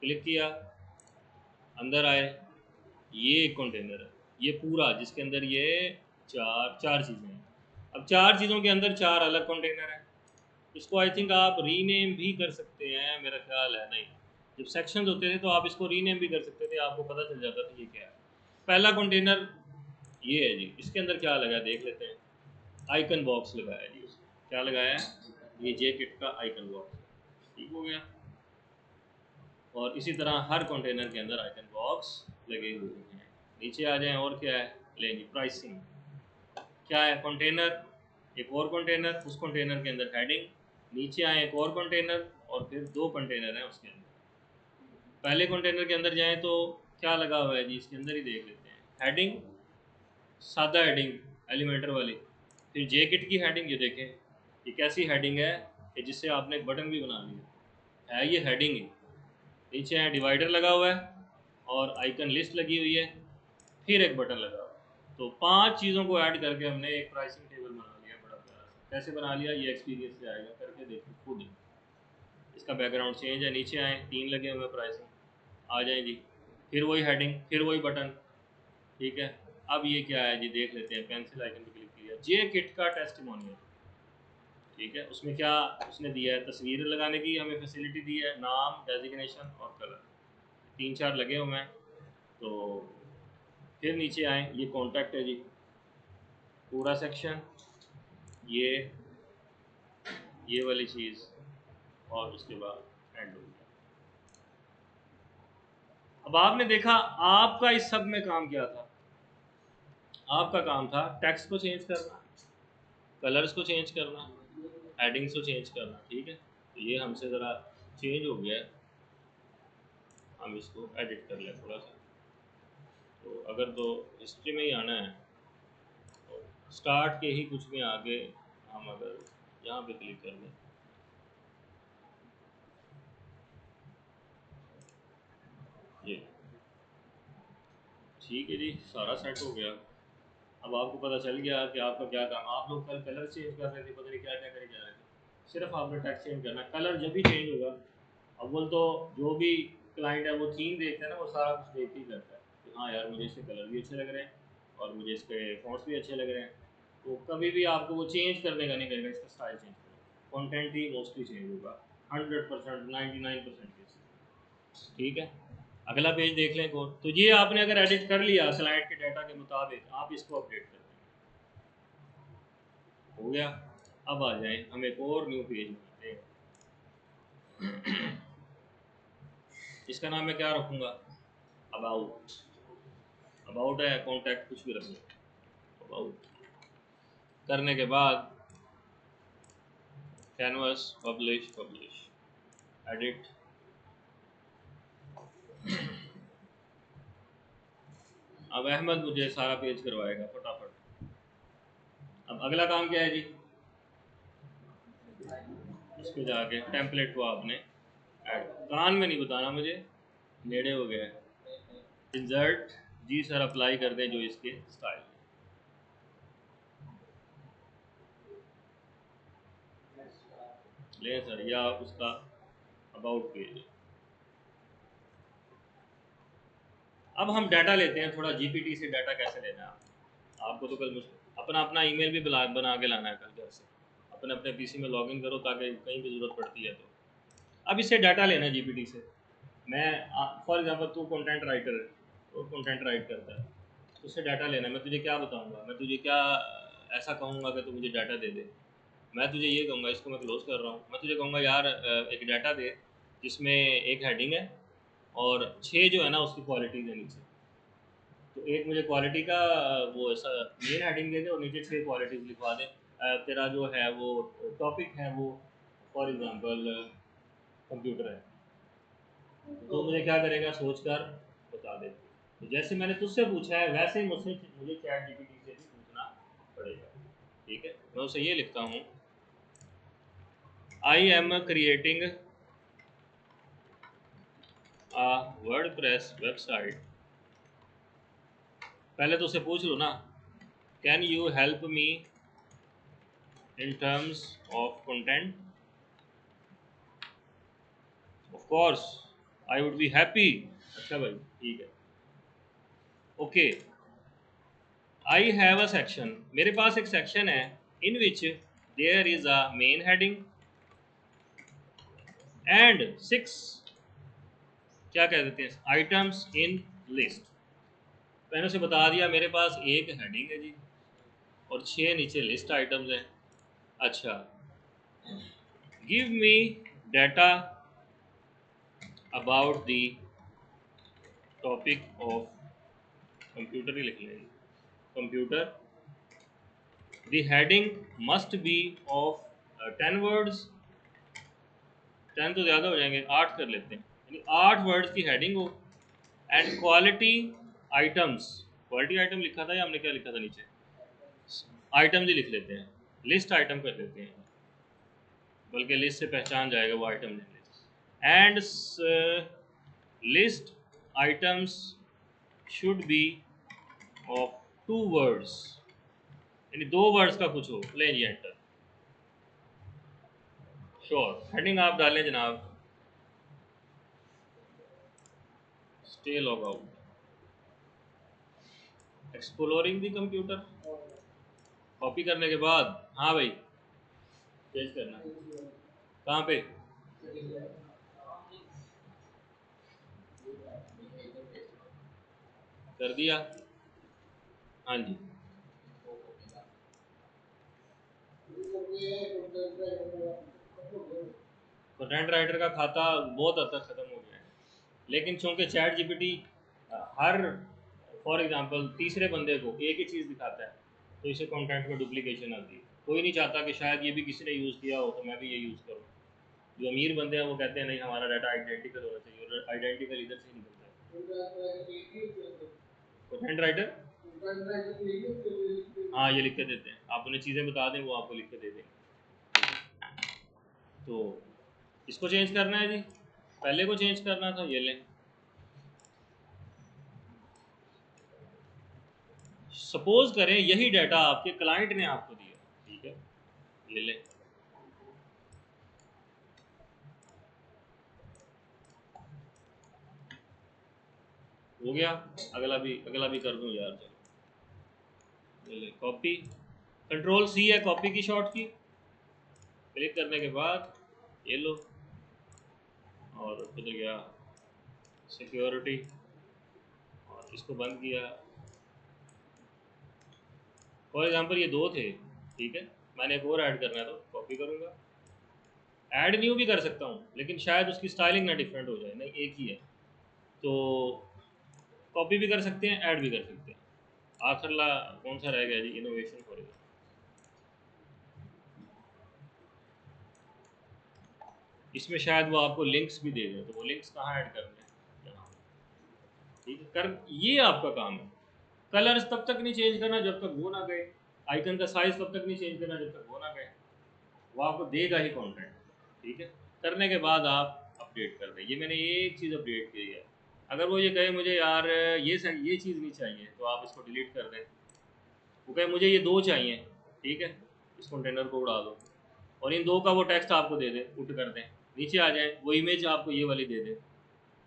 क्लिक किया, अंदर आए, ये एक कंटेनर है, ये पूरा जिसके अंदर ये चार चार चीज़ें हैं। अब चार चीज़ों के अंदर चार अलग कंटेनर हैं। इसको आई थिंक आप रीनेम भी कर सकते हैं, मेरा ख्याल है। नहीं, जब सेक्शंस होते थे तो आप इसको रीनेम भी कर सकते थे, आपको पता चल जाता था ये क्या है। पहला कंटेनर ये है जी, इसके अंदर क्या लगा देख लेते हैं। आइकन बॉक्स लगाया जी उसने, क्या लगाया है, ये जे किट का आइकन बॉक्स। ठीक हो गया। और इसी तरह हर कंटेनर के अंदर आइकन बॉक्स लगे हुए हैं। नीचे आ जाएं, और क्या है, लेंगे प्राइसिंग। क्या है, कंटेनर, एक और कंटेनर, उस कंटेनर के अंदर हेडिंग। नीचे आए, एक और कंटेनर, और फिर दो कंटेनर हैं उसके अंदर। पहले कंटेनर के अंदर जाएं तो क्या लगा हुआ है जी, इसके अंदर ही देख लेते हैं। हेडिंग, सादा हेडिंग एलिमेंटर वाली। फिर जे किट की हेडिंग, ये देखें ये कैसी हेडिंग है कि जिससे आपने एक बटन भी बना लिया है, ये हेडिंग है। नीचे है डिवाइडर लगा हुआ है और आइकन लिस्ट लगी हुई है, फिर एक बटन लगा हुआ है। तो पांच चीज़ों को ऐड करके हमने एक प्राइसिंग टेबल बना लिया, बड़ा प्यारा सा। कैसे बना लिया, ये एक्सपीरियंस से आएगा, करके देखो खुद। इसका बैकग्राउंड चेंज है, नीचे आए, तीन लगे हुए प्राइसिंग, आ जाए जी, फिर वही हेडिंग, फिर वही बटन। ठीक है। अब ये क्या है जी, देख लेते हैं। पेंसिल आइकन पे क्लिक किया, जे किट का टेस्टिमोनियल। ठीक है, उसमें क्या उसने दिया है, तस्वीर लगाने की हमें फैसिलिटी दी है, नाम, डेजिग्नेशन और कलर, तीन चार लगे हुए हैं। तो फिर नीचे आए, ये कॉन्टैक्ट है जी, पूरा सेक्शन, ये वाली चीज़, और उसके बाद एंड हो गया। अब आपने देखा, आपका इस सब में काम क्या था, आपका काम था टेक्स्ट को चेंज करना, कलर्स को चेंज करना, हेडिंग्स को चेंज करना। ठीक है, तो ये हमसे ज़रा चेंज हो गया है, हम इसको एडिट कर लें थोड़ा सा। तो अगर तो हिस्ट्री में ही आना है तो स्टार्ट के ही कुछ में आगे हम अगर यहाँ पे क्लिक कर दें, ये ठीक है जी, सारा सेट हो गया। अब आपको पता चल गया कि आपका क्या काम। आप लोग कल कलर चेंज कर रहे थे, पता नहीं क्या क्या करके जा रहे थे, सिर्फ आपने टेक्स्ट चेंज करना। कलर जब भी चेंज होगा, अव्वल तो जो भी क्लाइंट है वो थीम देखता है ना, वो सारा कुछ देख ही करता है कि हाँ यार मुझे इसके कलर भी अच्छे लग रहे हैं और मुझे इसके फॉन्ट्स भी अच्छे लग रहे हैं। तो कभी भी आपको वो चेंज करने का नहीं करेगा, इसका स्टाइल चेंज करेगा, कंटेंट ही मोस्टली चेंज होगा 100%, 99% केसेस। ठीक है, अगला पेज देख लें कोड। तो ये आपने अगर एडिट कर लिया स्लाइड के डाटा के मुताबिक, आप इसको अपडेट कर दें, हो गया। अब आ जाएं, हम एक और न्यू पेज बनाते हैं। इसका नाम मैं क्या रखूँगा, अबाउट। अबाउट है, कॉन्टैक्ट, कुछ भी रख लो। अबाउट करने के बाद कैनवस, पब्लिश, पब्लिश, एडिट। अब अहमद मुझे सारा पेज करवाएगा फटाफट। अब अगला काम क्या है जी, इस पे जाके टेम्पलेट को आपने ऐड, कान में नहीं बताना मुझे, नेड़े हो गया है। इंसर्ट, जी सर अप्लाई कर दें जो इसके स्टाइल ले सर, या उसका अबाउट पेज। अब हम डाटा लेते हैं थोड़ा, जीपीटी से डाटा कैसे लेना है। आपको तो कल मुझे अपना अपना ईमेल भी बना के लाना है कल घर से, अपने अपने पीसी में लॉगिन करो ताकि कहीं भी ज़रूरत पड़ती है तो। अब इससे डाटा लेना है जीपीटी से। मैं फॉर एग्जांपल तू कंटेंट राइटर है, तो कंटेंट राइट करता है, तो उससे डाटा लेना है। मैं तुझे क्या बताऊंगा, मैं तुझे क्या ऐसा कहूँगा कि तू मुझे डाटा दे दे। मैं तुझे ये कहूँगा, इसको मैं क्लोज कर रहा हूँ, मैं तुझे कहूँगा यार एक डाटा दे जिसमें एक हेडिंग है और 6 जो है ना उसकी क्वालिटीज़ है नीचे। तो एक मुझे क्वालिटी का वो ऐसा मेन हेडिंग दे दे और नीचे 6 क्वालिटीज़ लिखवा दे। तेरा जो है वो टॉपिक है वो फॉर एग्जांपल कंप्यूटर है, तो मुझे क्या करेगा सोच कर बता दे। तो जैसे मैंने तुझसे पूछा है वैसे ही मुझसे मुझे चैट जीपीटी से भी पूछना पड़ेगा। ठीक है, मैं उसे ये लिखता हूँ, I am creating a WordPress website. पहले तो उसे पूछ लो ना, can you help me in terms of content. Of course I would be happy. अच्छा भाई ठीक है, okay. I have a section, मेरे पास एक सेक्शन है, in which there is a main heading and 6 क्या कह देते हैं आइटम्स इन लिस्ट। मैंने उसे बता दिया मेरे पास एक हेडिंग है जी और 6 नीचे लिस्ट आइटम्स हैं। अच्छा, give me data about the topic of computer ही लिख लेंगे, computer. The heading must be of 10 words. 10 तो ज़्यादा हो जाएंगे, 8 कर लेते हैं, यानी 8 वर्ड्स की हेडिंग हो। And quality items, quality item लिखा था या हमने क्या लिखा था नीचे, आइटम्स ही लिख लेते हैं, लिस्ट आइटम कर लेते हैं, बल्कि लिस्ट से पहचान जाएगा वो आइटम लिख। And list items should be of 2 words, यानी 2 वर्ड्स का कुछ हो। ले जी एंटर। श्योर, हेडिंग आप डालें जनाब, stay log out, exploring the computer. Copy करने के बाद हाँ भाई पेस्ट करना, कहाँ पे, कर दिया, हाँ जी। कंटेंट राइटर का खाता बहुत हद तक ख़त्म हो गया है, लेकिन चूंकि chat GPT her for example तीसरे बंदे को एक ही चीज़ दिखाता है, तो इसे कंटेंट में डुप्लीकेशन आती है। कोई नहीं चाहता कि शायद ये भी किसी ने यूज़ किया हो तो मैं भी ये यूज़ करूँ। जो अमीर बंदे हैं वो कहते हैं नहीं हमारा डाटा आइडेंटिकल होना चाहिए, और आइडेंटिकल इधर से ही निकलता है। कंटेंट राइटर हाँ ये लिख के देते हैं, आप उन्हें चीज़ें बता दें वो आपको लिख के दे देंगे। तो इसको चेंज करना है जी, पहले को चेंज करना था, ये लें। सपोज करें यही डाटा आपके क्लाइंट ने आपको दिया, ठीक है, ये लें। हो गया, अगला भी कर दूं यार, चलो ये ले, कॉपी, कंट्रोल सी है कॉपी की शॉर्ट की, क्लिक करने के बाद ये लो, और किधर गया सिक्योरिटी, और इसको बंद किया। फॉर एग्जांपल ये 2 थे, ठीक है, मैंने एक और ऐड करना है तो कॉपी करूँगा, ऐड न्यू भी कर सकता हूँ लेकिन शायद उसकी स्टाइलिंग ना डिफरेंट हो जाए, नहीं एक ही है, तो कॉपी भी कर सकते हैं ऐड भी कर सकते हैं। आखिरला कौन सा रह गया जी, इनोवेशन फॉर, इसमें शायद वो आपको लिंक्स भी दे दें, तो वो लिंक्स कहाँ ऐड करने हैं यहाँ, ठीक है, कर ये आपका काम है। कलर्स तब तक नहीं चेंज करना जब तक वो ना गए, आइकन का साइज तब तक नहीं चेंज करना जब तक वो ना गए, वो आपको देगा ही कंटेंट, ठीक है। करने के बाद आप अपडेट कर दें, ये मैंने एक चीज़ अपडेट की है। अगर वो ये कहे मुझे यार ये चीज़ नहीं चाहिए तो आप इसको डिलीट कर दें। वो कहे मुझे ये 2 चाहिए, ठीक है, इस कंटेनर को उड़ा दो और इन 2 का वो टेक्स्ट आपको दे दे, पुट कर दें, नीचे आ जाए वो इमेज आपको ये वाली दे दे।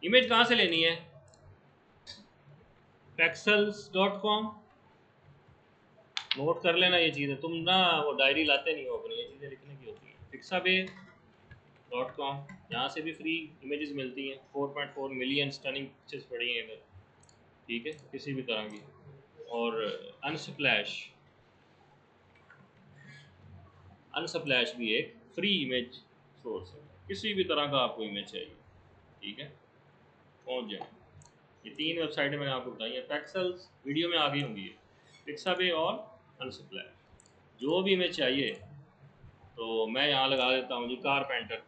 इमेज कहाँ से लेनी है, pexels.com, नोट कर लेना ये चीज़ है, तुम ना वो डायरी लाते नहीं हो अपनी, ये चीज़ें लिखने की होती है। pixabay.com, यहाँ से भी फ्री इमेजेस मिलती हैं, 4.4 मिलियन स्टनिंग पिक्चर्स पड़ी हैं इधर, ठीक है, किसी भी तरह की। और अनस्प्लैश भी एक फ्री इमेज सोर्स है, किसी भी तरह का आपको इमेज चाहिए, ठीक है, पहुँच जाए। ये 3 वेबसाइटें मैंने आपको बताई हैं, पैक्सल्स वीडियो में आ गई होंगी, पिक्साबे और अनस्प्लैश। जो भी इमेज चाहिए तो मैं यहाँ लगा देता हूँ जी कारपेंटर,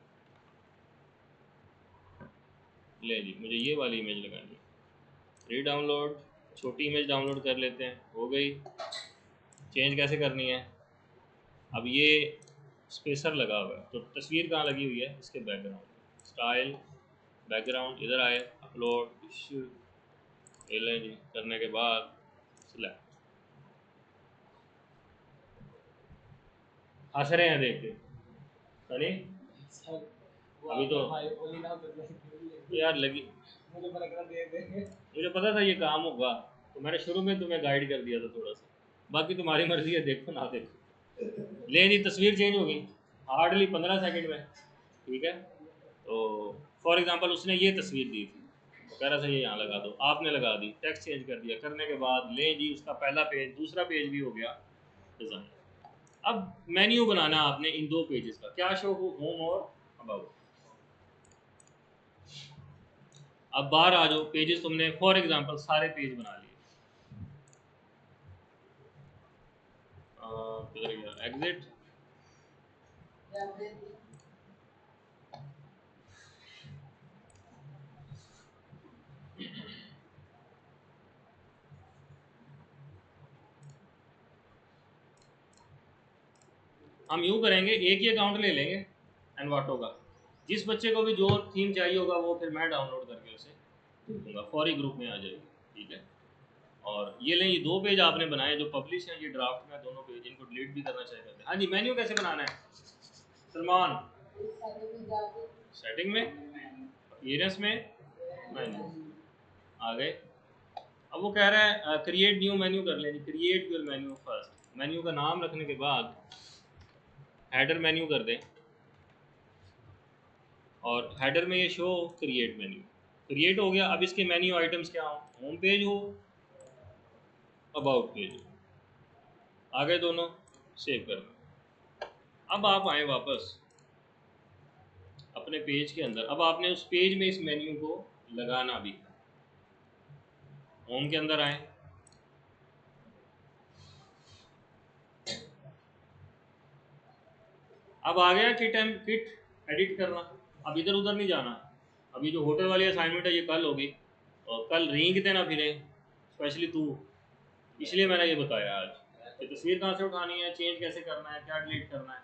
ले जी मुझे ये वाली इमेज लगानी है, री डाउनलोड, छोटी इमेज डाउनलोड कर लेते हैं, हो गई। चेंज कैसे करनी है, अब ये स्पेसर लगा हुआ है तो तस्वीर कहाँ लगी हुई है, इसके बैकग्राउंड, स्टाइल बैकग्राउंड, इधर आए अपलोड इश्यू, ये लें जी, करने के बाद सिलेक्ट, हंस रहे हैं देख के सनी, अभी तो यार लगी, मुझे पता था ये काम होगा तो मैंने शुरू में तुम्हें गाइड कर दिया था थोड़ा सा, बाकी तुम्हारी मर्जी है, देखो ना देखो। ले जी तस्वीर चेंज हो गई हार्डली 15 सेकंड में, ठीक है। तो फॉर एग्जांपल उसने ये तस्वीर दी थी, तो कह रहा था ये यहाँ लगा दो, आपने लगा दी, टेक्स्ट चेंज कर दिया, करने के बाद ले जी उसका पहला पेज दूसरा पेज भी हो गया डिज़ाइन। अब मेन्यू बनाना आपने इन 2 पेजेस का, क्या शो हो, होम और अबाउट। अब बाहर आ जाओ, पेजेस तुमने फॉर एग्जांपल सारे पेज बना लिए, किधर गया एग्जिट, हम यूँ करेंगे, एक ही अकाउंट ले लेंगे एनवाटो का, जिस बच्चे को भी जो थीम चाहिए होगा वो फिर मैं डाउनलोड करके उसे दे दूँगा, फौरी ग्रुप में आ जाएगी, ठीक है। और ये लें, ये 2 पेज आपने बनाए जो पब्लिश हैं, ये ड्राफ्ट में दोनों पेज, इनको डिलीट भी करना चाहिए करते हैं। हाँ जी, मेन्यू कैसे बनाना है सलमान, सेटिंग में, अपीयरेंस में, मेन्यू आ गए। अब वो कह रहा है क्रिएट न्यू मेन्यू कर लें, create your menu first, menu का नाम रखने के बाद हेडर मेन्यू कर दें, और हेडर में ये शो क्रिएट मेन्यू, क्रिएट हो गया। अब इसके मेन्यू आइटम्स क्या हो, होम पेज हो अबाउट पेज हो, आ गए दोनों, सेव करना। अब आप आए वापस अपने पेज के अंदर, अब आपने उस पेज में इस मेन्यू को लगाना भी, होम के अंदर आए, अब आ गया किट एडिट करना, अब इधर उधर नहीं जाना। अभी जो होटल वाली असाइनमेंट है ये कल होगी, और कल रेंगते ना फिरे, स्पेशली तू, इसलिए मैंने ये बताया आज कि तस्वीर कहाँ से उठानी है, चेंज कैसे करना है, क्या डिलीट करना है,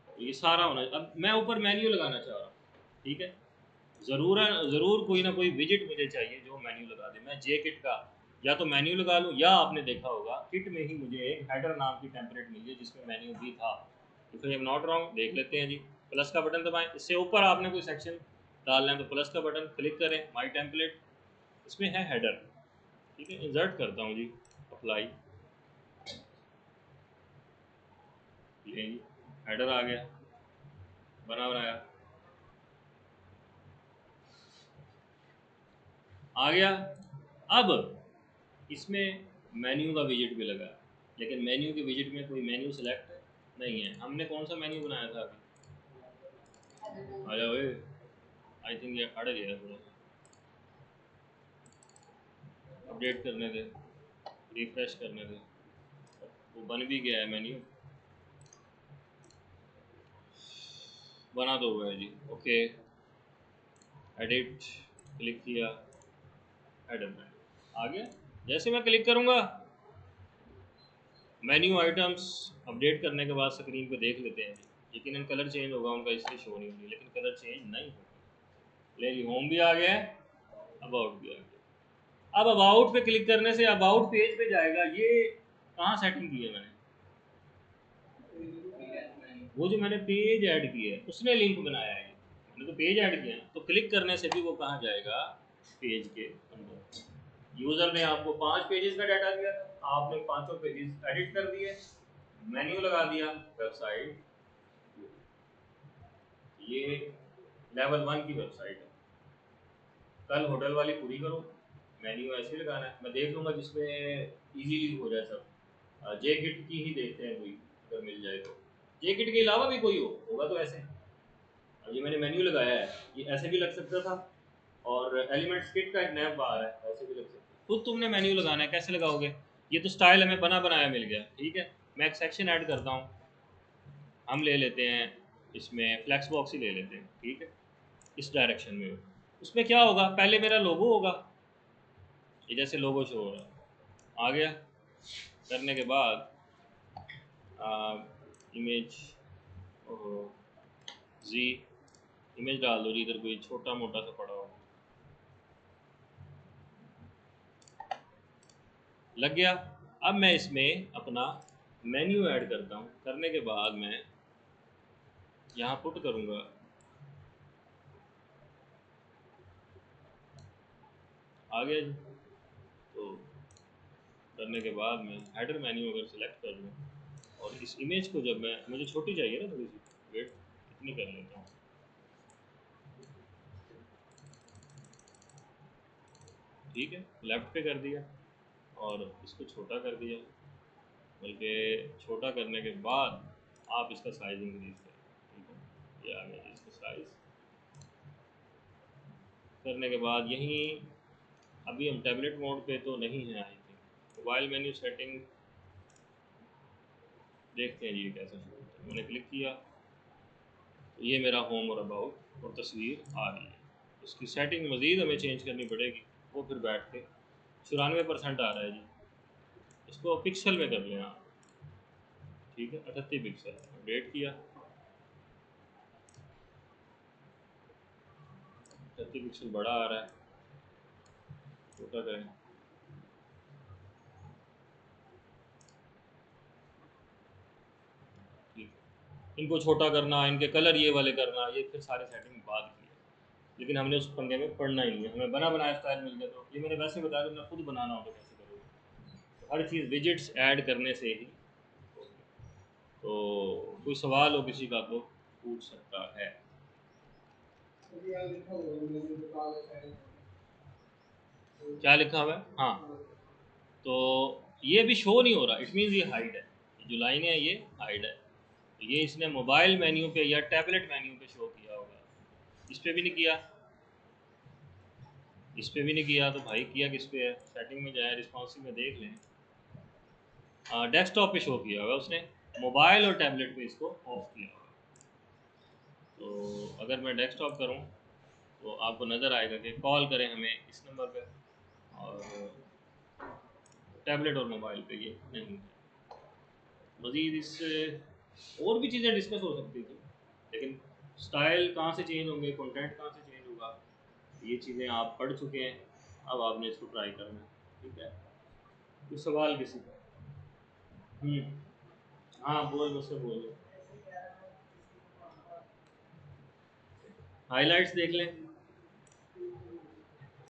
तो ये सारा होना। अब मैं ऊपर मेन्यू लगाना चाह रहा हूँ, ठीक है, ज़रूर कोई ना कोई विजिट मुझे चाहिए जो मेन्यू लगा दे। मैं जे किट का या तो मेन्यू लगा लूँ, या आपने देखा होगा किट में ही मुझे एक हेडर नाम की टेम्पलेट मिली है जिसमें मेन्यू भी था। If I am not wrong, देख लेते हैं जी, प्लस का बटन दबाएं, इससे ऊपर आपने कोई सेक्शन डालना है तो प्लस का बटन क्लिक करें, माई टेम्पलेट, इसमें है हेडर, ठीक है, इंसर्ट करता हूँ जी, अप्लाई, ये जी हेडर आ गया, बना बनाया आ गया। अब इसमें मेन्यू का विजिट भी लगा, लेकिन मेन्यू के विजिट में कोई मेन्यू सेलेक्ट नहीं है। हमने कौन सा मेन्यू बनाया था अभी, आया ओए, आई थिंक ये अड़ गया थोड़ा, अपडेट करने दे, रिफ्रेश करने दे, वो बन भी गया है मेन्यू, बना तो हुआ है जी, ओके, एडिट, क्लिक किया, एडर मेन्यू आ गया। जैसे मैं क्लिक करूँगा, मेन्यू आइटम्स अपडेट करने के बाद स्क्रीन पे देख लेते हैं, लेकिन कलर चेंज होगा उनका, इसलिए शो नहीं होगी, लेकिन कलर चेंज नहीं होगा। ले होम भी आ गया है, अबाउट भी आ गया। अब अबाउट पे क्लिक करने से अबाउट पेज पे जाएगा, ये कहाँ सेटिंग की है मैंने, वो जो मैंने पेज ऐड किया है उसने लिंक बनाया है, मैंने तो पेज ऐड किया, तो क्लिक करने से भी वो कहाँ जाएगा, पेज के अंदर। यूज़र ने आपको 5 पेजेस का डाटा दिया था, आपने पांचों पेजेस एडिट कर दिए, मेन्यू लगा दिया, वेबसाइट, ये लेवल 1 की वेबसाइट है। कल होटल वाली पूरी करो, मेन्यू ऐसे लगाना है, मैं देख लूँगा जिसमें इजीली हो जाए सब। जे किट की ही देखते हैं कोई अगर मिल जाए तो, ये किट के अलावा भी कोई होगा तो ऐसे। अब ये मैंने मेन्यू लगाया है, ये ऐसे भी लग सकता था, और एलिमेंट्स किट का एक नैप बाहर है, ऐसे भी लग सकता है। खुद तुमने मेन्यू लगाना है, कैसे लगाओगे? ये तो स्टाइल हमें बना बनाया मिल गया, ठीक है। मैं एक सेक्शन ऐड करता हूँ, हम ले लेते हैं इसमें फ्लैक्स बॉक्स ही ले लेते हैं, ठीक है, इस डायरेक्शन में। उसमें क्या होगा, पहले मेरा लोगो होगा, ये जैसे लोगो शो हो रहा है, आ गया। करने के बाद इमेज जी इमेज डाल दो जी, इधर कोई छोटा मोटा सा पड़ा हो, लग गया। अब मैं इसमें अपना मेन्यू ऐड करता हूँ, करने के बाद मैं यहाँ पुट करूँगा आ गया जी। तो करने के बाद मैं हेडर मेन्यू अगर सिलेक्ट कर लूँ, और इस इमेज को जब मैं, मुझे छोटी चाहिए ना थोड़ी सी, वेट इतनी कर लेता हूँ, ठीक है, लेफ्ट पे कर दिया और इसको छोटा कर दिया, बल्कि छोटा करने के बाद आप इसका साइज इंक्रीज करें, ठीक है, ये आ गया इसका साइज। करने के बाद यहीं, अभी हम टैबलेट मोड पे तो नहीं है I think, mobile menu setting देखते हैं जी कैसा शो होता है। मैंने क्लिक किया तो ये मेरा होम और अबाउट और तस्वीर आ रही है। इसकी सेटिंग मज़ीद हमें चेंज करनी पड़ेगी, वो फिर बैठ के 94% आ रहा है जी, इसको पिक्सल में कर लें आप, ठीक है, 38 पिक्सल अपडेट किया, 38 पिक्सल बड़ा आ रहा है, छोटा करें, ठीक है। इनको छोटा करना, इनके कलर ये वाले करना, ये फिर सारी सेटिंग बाद की है, लेकिन हमने उस पंगे में पढ़ना ही नहीं है, हमें बना बनाया स्टाइल मिल गया। तो ये मैंने वैसे बताया, तो मैं खुद बनाना हो तो कैसे करोगे, तो हर चीज़ विजिट्स ऐड करने से ही। तो कोई सवाल हो किसी का तो पूछ सकता है। क्या लिखा हुआ है? हाँ, तो ये भी शो नहीं हो रहा, इट मीन्स ये हाइड है, ये जो लाइन है ये हाइड है। ये इसने मोबाइल मेन्यू पे या टैबलेट मेन्यू पे शो किया होगा, इस पे भी नहीं किया, इस पे भी नहीं किया, तो भाई किया किस पे है? सेटिंग में जाए, रिस्पॉन्सिव में देख लें, डेस्कटॉप पे शो किया हुआ उसने, मोबाइल और टैबलेट पे इसको ऑफ किया हुआ। तो अगर मैं डेस्कटॉप करूं तो आपको नज़र आएगा कि कॉल करें हमें इस नंबर पे, और टैबलेट और मोबाइल पे ये नहीं है। मज़ीद इससे और भी चीज़ें डिस्कस हो सकती थी, लेकिन स्टाइल कहाँ से चेंज होंगे, कंटेंट कहाँ से चेंज होगा, ये चीज़ें आप पढ़ चुके हैं, अब आपने इसको ट्राई करना है, ठीक है। कुछ सवाल किसी का? हाँ बोल, मुझसे बोलो। हाइलाइट्स देख लें,